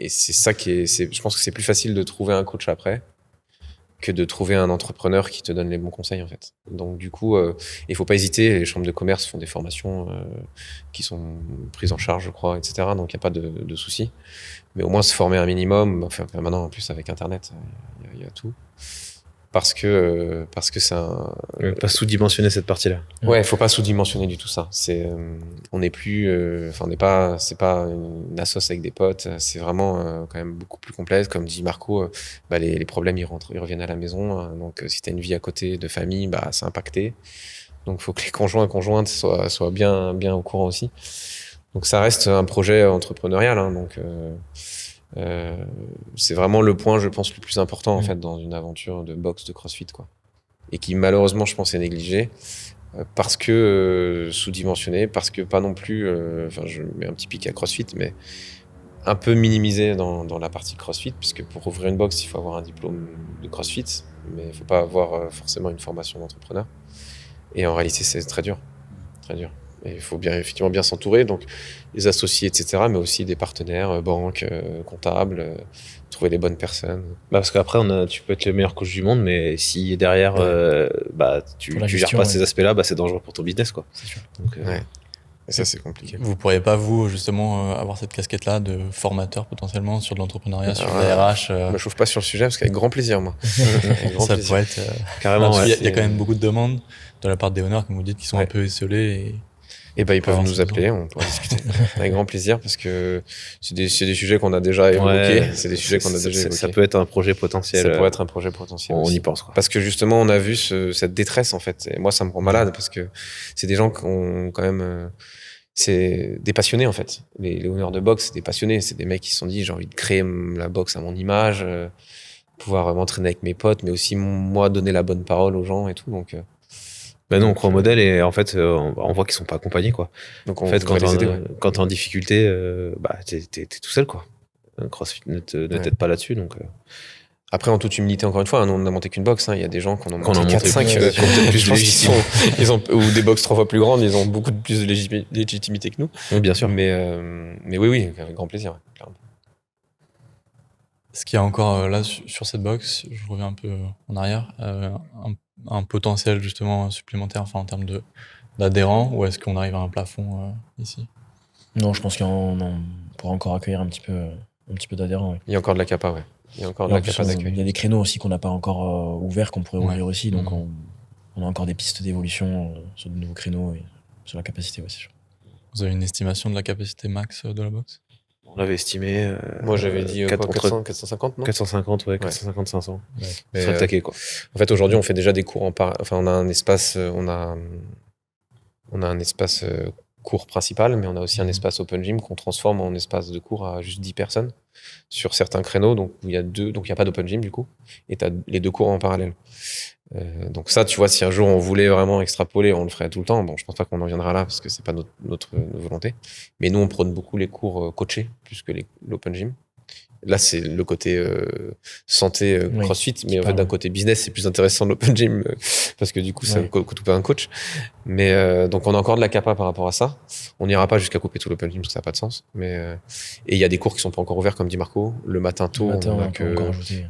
c'est ça je pense que c'est plus facile de trouver un coach après que de trouver un entrepreneur qui te donne les bons conseils en fait. Donc du coup, il faut pas hésiter. Les chambres de commerce font des formations qui sont prises en charge, je crois, etc. Donc il n'y a pas de souci. Mais au moins se former un minimum. Enfin, maintenant en plus avec Internet, il y a tout. Parce que c'est un. Pas sous-dimensionner cette partie-là. Ouais, faut pas sous-dimensionner du tout ça. On n'est plus, c'est pas une assoce avec des potes. C'est vraiment quand même beaucoup plus complexe. Comme dit Marco, les problèmes ils reviennent à la maison. Donc si t'as une vie à côté de famille, c'est impacté. Donc faut que les conjoints et conjointes soient bien au courant aussi. Donc ça reste un projet entrepreneurial. Hein, donc c'est vraiment le point, je pense, le plus important en fait dans une aventure de boxe, de CrossFit, quoi. Et qui malheureusement, je pense, est négligé parce que sous-dimensionné, parce que pas non plus. Je mets un petit pic à CrossFit, mais un peu minimisé dans la partie CrossFit, puisque pour ouvrir une boxe, il faut avoir un diplôme de CrossFit, mais il faut pas avoir forcément une formation d'entrepreneur. Et en réalité, c'est très dur, très dur. Et il faut effectivement bien s'entourer, donc les associés, etc., mais aussi des partenaires, banques, comptables, trouver les bonnes personnes. Parce qu'après, tu peux être le meilleur coach du monde, mais si derrière, tu gères pas ces aspects-là, c'est dangereux pour ton business, quoi. C'est sûr. Donc, et ça, c'est compliqué. Vous pourriez pas, vous, justement, avoir cette casquette-là de formateur potentiellement sur de l'entrepreneuriat, sur la RH Je me chauffe pas sur le sujet parce qu'avec grand plaisir, moi. Ça pourrait être carrément. Il y a quand même beaucoup de demandes de la part des owners, comme vous dites, qui sont un peu esselés. Et ben ils peuvent Ouais, nous c'est appeler, on pourra discuter avec grand plaisir parce que c'est des sujets qu'on a déjà évoqués. Ouais, C'est des sujets qu'on a déjà évoqués. ça peut être un projet potentiel. Ça pourrait être un projet potentiel. On aussi. y pense, quoi. Parce que justement, on a vu cette détresse en fait. Et moi, ça me rend malade parce que c'est des gens qui ont quand même. C'est des passionnés en fait. Les owners de boxe, c'est des passionnés. C'est des mecs qui se sont dit j'ai envie de créer la boxe à mon image, pouvoir m'entraîner avec mes potes, mais aussi moi donner la bonne parole aux gens et tout. Donc. Nous, on croit au modèle et en fait, on voit qu'ils sont pas accompagnés, quoi. Donc En fait, quand les aider, ouais. t'es en difficulté, t'es tout seul, quoi. CrossFit ne t'aide pas là-dessus, donc. Après, en toute humilité, encore une fois, nous, on n'a monté qu'une boxe. Il y a des gens qui en ont monté 4-5, ou des boxes 3 fois plus grandes, ils ont beaucoup plus de légitimité que nous. Oui, bien sûr. Mais oui, avec grand plaisir, clairement. Est-ce qu'il y a encore là sur cette box, je reviens un peu en arrière, un potentiel justement supplémentaire, enfin en termes d'adhérents, ou est-ce qu'on arrive à un plafond ici? Non, je pense qu'on pourra encore accueillir un petit peu d'adhérents. Ouais. Il y a encore de la capa, ouais. Il y a encore de la capa d'accueil. Il y a des créneaux aussi qu'on n'a pas encore ouverts, qu'on pourrait ouvrir aussi, donc on a encore des pistes d'évolution sur de nouveaux créneaux et sur la capacité, ouais, c'est sûr. Vous avez une estimation de la capacité max de la box? On l'avait estimé. Moi, j'avais dit 450, non 450, ouais, 450, 500. Ouais. Mais serait taqué, quoi. En fait, aujourd'hui, on fait déjà des cours enfin, on a un espace, on a un espace cours principal, mais on a aussi un espace open gym qu'on transforme en espace de cours à juste 10 personnes sur certains créneaux, donc il y a pas d'open gym du coup, et tu as les 2 cours en parallèle. Donc ça, tu vois, si un jour on voulait vraiment extrapoler, on le ferait tout le temps. Bon, je pense pas qu'on en viendra là parce que c'est pas notre volonté. Mais nous, on prône beaucoup les cours coachés plus que l'open gym. Là, c'est le côté santé CrossFit, mais en fait, d'un côté business, c'est plus intéressant l'open gym parce que du coup, ça coûte pas un coach. Mais donc, on a encore de la capa par rapport à ça. On n'ira pas jusqu'à couper tout l'open gym parce que ça n'a pas de sens. Mais et il y a des cours qui sont pas encore ouverts, comme dit Marco. Le matin tôt, on a que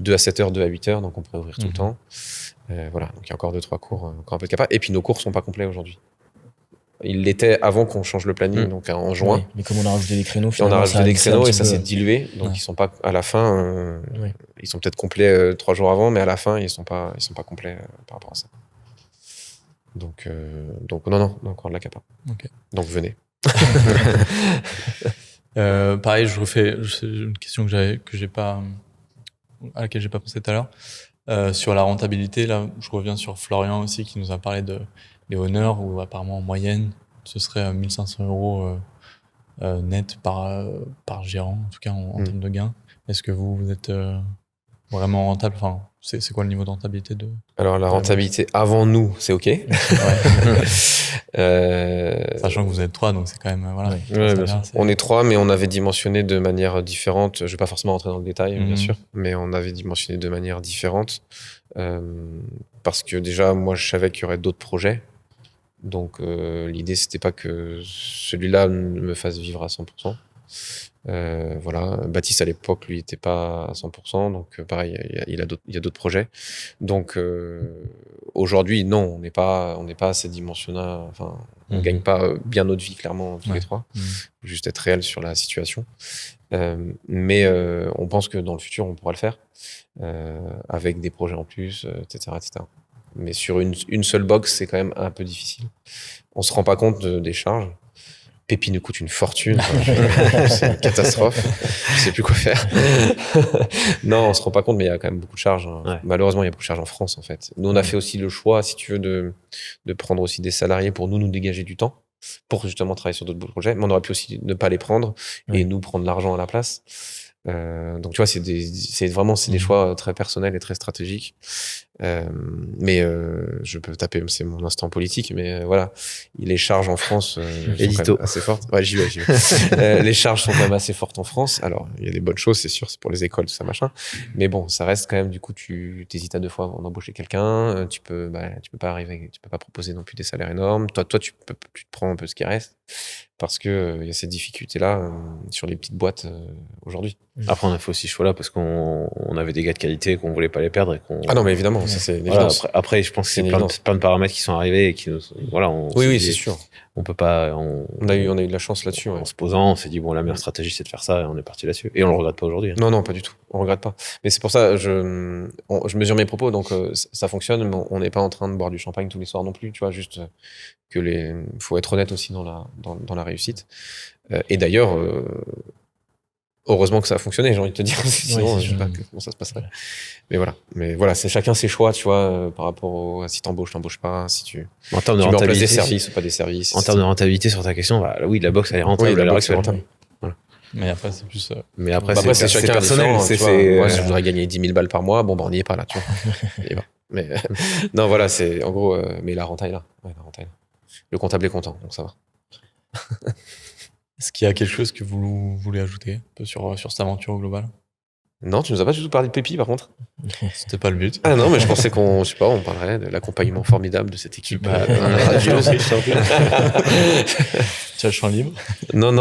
2 à 7 heures, 2 à 8 heures, donc on pourrait ouvrir tout le temps. Voilà, donc il y a encore 2-3 cours, encore un peu de capa. Et puis nos cours sont pas complets aujourd'hui. Il l'était avant qu'on change le planning, donc en juin. Oui, mais comme on a rajouté des créneaux, on a rajouté des créneaux et ça s'est dilué. Donc ils sont pas à la fin. Ils sont peut-être complets 3 jours avant, mais à la fin ils sont pas complets par rapport à ça. Donc non, encore de la capa. Okay. Donc venez. Pareil, c'est une question à laquelle j'ai pas pensé tout à l'heure. Sur la rentabilité, là, je reviens sur Florian aussi qui nous a parlé des honneurs où apparemment en moyenne ce serait 1500 € net par gérant, en tout cas en termes de gains. Est-ce que vous êtes vraiment rentable? Enfin, c'est quoi le niveau de rentabilité de... Alors la rentabilité avant nous, c'est ok. Sachant que vous êtes 3, donc c'est quand même voilà. On est 3, mais on avait dimensionné de manière différente. Je vais pas forcément rentrer dans le détail, bien sûr, mais on avait dimensionné de manière différente parce que déjà, moi, je savais qu'il y aurait d'autres projets. Donc l'idée, c'était pas que celui-là me fasse vivre à 100%. Voilà, Baptiste à l'époque lui était pas à 100%, donc pareil, il y a d'autres projets. Donc aujourd'hui, non, on n'est pas à cette dimension-là. Enfin, on gagne pas bien notre vie clairement tous les 3. Faut juste être réel sur la situation. Mais on pense que dans le futur, on pourra le faire avec des projets en plus, etc., etc. Mais sur une seule box, c'est quand même un peu difficile. On se rend pas compte des charges. Pépi nous coûte une fortune. C'est une catastrophe. Je sais plus quoi faire. Non, on se rend pas compte, mais il y a quand même beaucoup de charges. Ouais. Malheureusement, il y a beaucoup de charges en France, en fait. Nous, on a fait aussi le choix, si tu veux, de prendre aussi des salariés pour nous dégager du temps, pour justement travailler sur d'autres projets. Mais on aurait pu aussi ne pas les prendre et nous prendre l'argent à la place. Donc, tu vois, c'est des choix très personnels et très stratégiques. Mais je peux taper, c'est mon instant politique, mais voilà, les charges en France sont quand même assez fortes. Ouais, j'y vais. Les charges sont quand même assez fortes en France. Alors, il y a des bonnes choses, c'est sûr, c'est pour les écoles, tout ça, machin. Mais bon, ça reste quand même, du coup, tu t'hésites à 2 fois avant d'embaucher quelqu'un. Tu peux pas proposer non plus des salaires énormes. Toi, tu te prends un peu ce qui reste. Parce que y a cette difficulté-là sur les petites boîtes aujourd'hui. Après, on a fait aussi ce choix-là parce qu'on avait des gars de qualité, qu'on voulait pas les perdre et qu'on. Ah non, mais évidemment, ça c'est Voilà, l'évidence. après, je pense que C'est c'est une plein de paramètres qui sont arrivés et qui nous, voilà, Oui, c'est sûr. On peut pas, On a eu de la chance là-dessus. Ouais. en se posant, on s'est dit bon, la meilleure stratégie c'est de faire ça et on est parti là-dessus. Et on le regrette pas aujourd'hui. Non, pas du tout. On regrette pas. Mais c'est pour ça, je mesure mes propos, donc ça fonctionne, mais on n'est pas en train de boire du champagne tous les soirs non plus, tu vois, juste que faut être honnête aussi dans la réussite. Et d'ailleurs, heureusement que ça a fonctionné, j'ai envie de te dire, sinon je sais pas comment ça se passerait. Mais voilà, c'est chacun ses choix, tu vois, par rapport à si t'embauches pas, si tu En termes de mets en place rentabilité, des services ou pas des services. en termes de rentabilité sur ta question, oui, la boxe elle est rentable. Oui, la à l'heure boxe, c'est actuelle. rentable. Mais après, c'est plus. Mais après, c'est chacun personnel. personnel. Moi, je voudrais gagner 10 000 balles par mois. Bon, on n'y est pas là, tu vois. Et mais non, voilà, c'est en gros. Mais la renta est là. Ouais, la renta est là. Le comptable est content, donc ça va. Est-ce qu'il y a quelque chose que vous voulez ajouter un peu sur cette aventure au global? Non, tu nous as pas du tout parlé de Pépi, par contre. C'était pas le but. Ah non, mais je pensais on parlerait de l'accompagnement formidable de cette équipe. Tu as le champ libre. Non,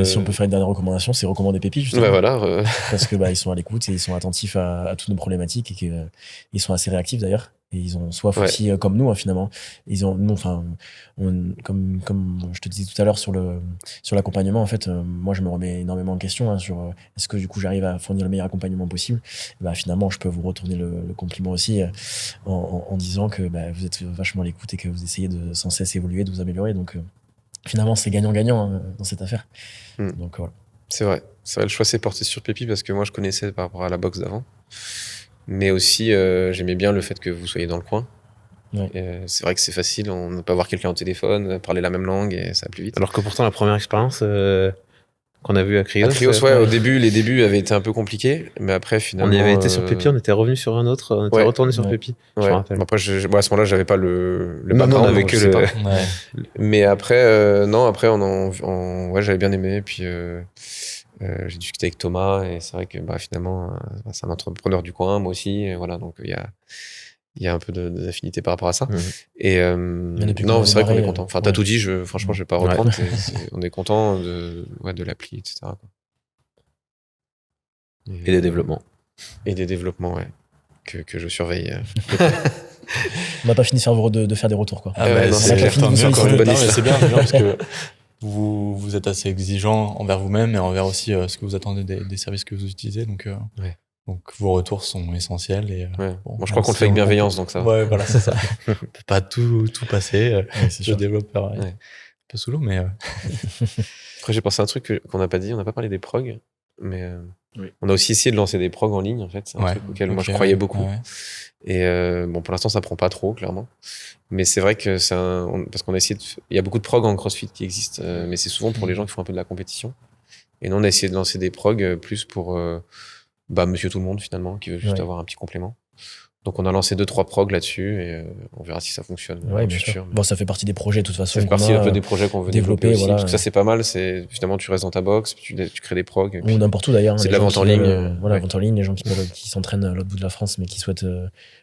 Si on peut faire une dernière recommandation, c'est recommander Pépi, justement. Ouais, voilà. Parce que ils sont à l'écoute et ils sont attentifs à toutes nos problématiques et qu'ils sont assez réactifs d'ailleurs. Et ils ont soif aussi, comme nous, finalement. Comme je te disais tout à l'heure sur l'accompagnement, en fait, moi, je me remets énormément en question sur est-ce que du coup, j'arrive à fournir le meilleur accompagnement possible. Et finalement, je peux vous retourner le compliment aussi en disant que vous êtes vachement à l'écoute et que vous essayez de sans cesse évoluer, de vous améliorer. Donc, finalement, c'est gagnant-gagnant dans cette affaire. Donc, voilà. C'est vrai, le choix s'est porté sur Pépi parce que moi, je connaissais par rapport à la boxe d'avant. Mais aussi, j'aimais bien le fait que vous soyez dans le coin. Ouais. C'est vrai que c'est facile, on peut avoir quelqu'un au téléphone, parler la même langue et ça va plus vite. Alors que pourtant, la première expérience qu'on a vu à Krios. À Krios, au début, les débuts avaient été un peu compliqués, mais après, finalement. On y avait été sur Pépi, on était revenu sur un autre, on était retourné sur Pépi. Ouais. Je me rappelle. Après, à ce moment-là, j'avais pas le background, on avait que le. Mais après, j'avais bien aimé, puis. J'ai discuté avec Thomas et c'est vrai que finalement c'est un entrepreneur du coin, moi aussi, et voilà, donc il y a un peu d'affinité par rapport à ça. Et non, c'est vrai qu'on est content. Enfin, t'as tout dit, franchement, je vais pas reprendre. On est content de l'appli, etc. Quoi. Et des développements. Et des développements, que je surveille. On n'a pas fini de faire des retours, quoi. C'est encore une bonne histoire. C'est bien parce que vous êtes assez exigeant envers vous-même et envers aussi ce que vous attendez des services que vous utilisez. Donc vos retours sont essentiels. Et, je crois qu'on le fait avec bienveillance, donc ça va. Ouais, voilà, c'est ça. On peut pas tout passer. Le développeur un peu sous l'eau, mais... Après, j'ai pensé à un truc qu'on n'a pas dit. On n'a pas parlé des progs, mais on a aussi essayé de lancer des progs en ligne, en fait. C'est un truc auquel moi, je croyais beaucoup. Et pour l'instant, ça prend pas trop, clairement. Mais c'est vrai que parce qu'on a essayé il y a beaucoup de prog en CrossFit qui existent, mais c'est souvent pour les gens qui font un peu de la compétition. Et nous, on a essayé de lancer des prog plus pour monsieur tout le monde, finalement, qui veut juste avoir un petit complément. Donc, on a lancé 2-3 prog là-dessus et on verra si ça fonctionne. Ouais, bien sûr. Bon, ça fait partie des projets, de toute façon. Ça fait partie un peu des projets qu'on veut développer aussi. Voilà, parce que ça, c'est pas mal. C'est finalement, tu restes dans ta box, tu crées des prog. Ou n'importe où d'ailleurs. C'est de la vente en ligne. Voilà, vente en ligne, les gens qui s'entraînent à l'autre bout de la France, mais qui souhaitent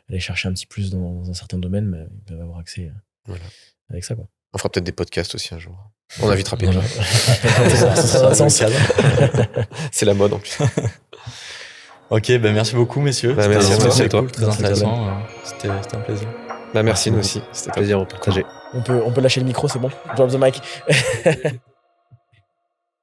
aller chercher un petit plus dans un certain domaine, mais ils peuvent avoir accès avec ça, quoi. On fera peut-être des podcasts aussi un jour. On invitera Pépi. C'est la mode en plus. Ok, merci beaucoup, messieurs. Merci à toi. Très intéressant. C'était un plaisir. Merci nous aussi. C'était un plaisir de partager. On peut lâcher le micro, c'est bon. Drop the mic.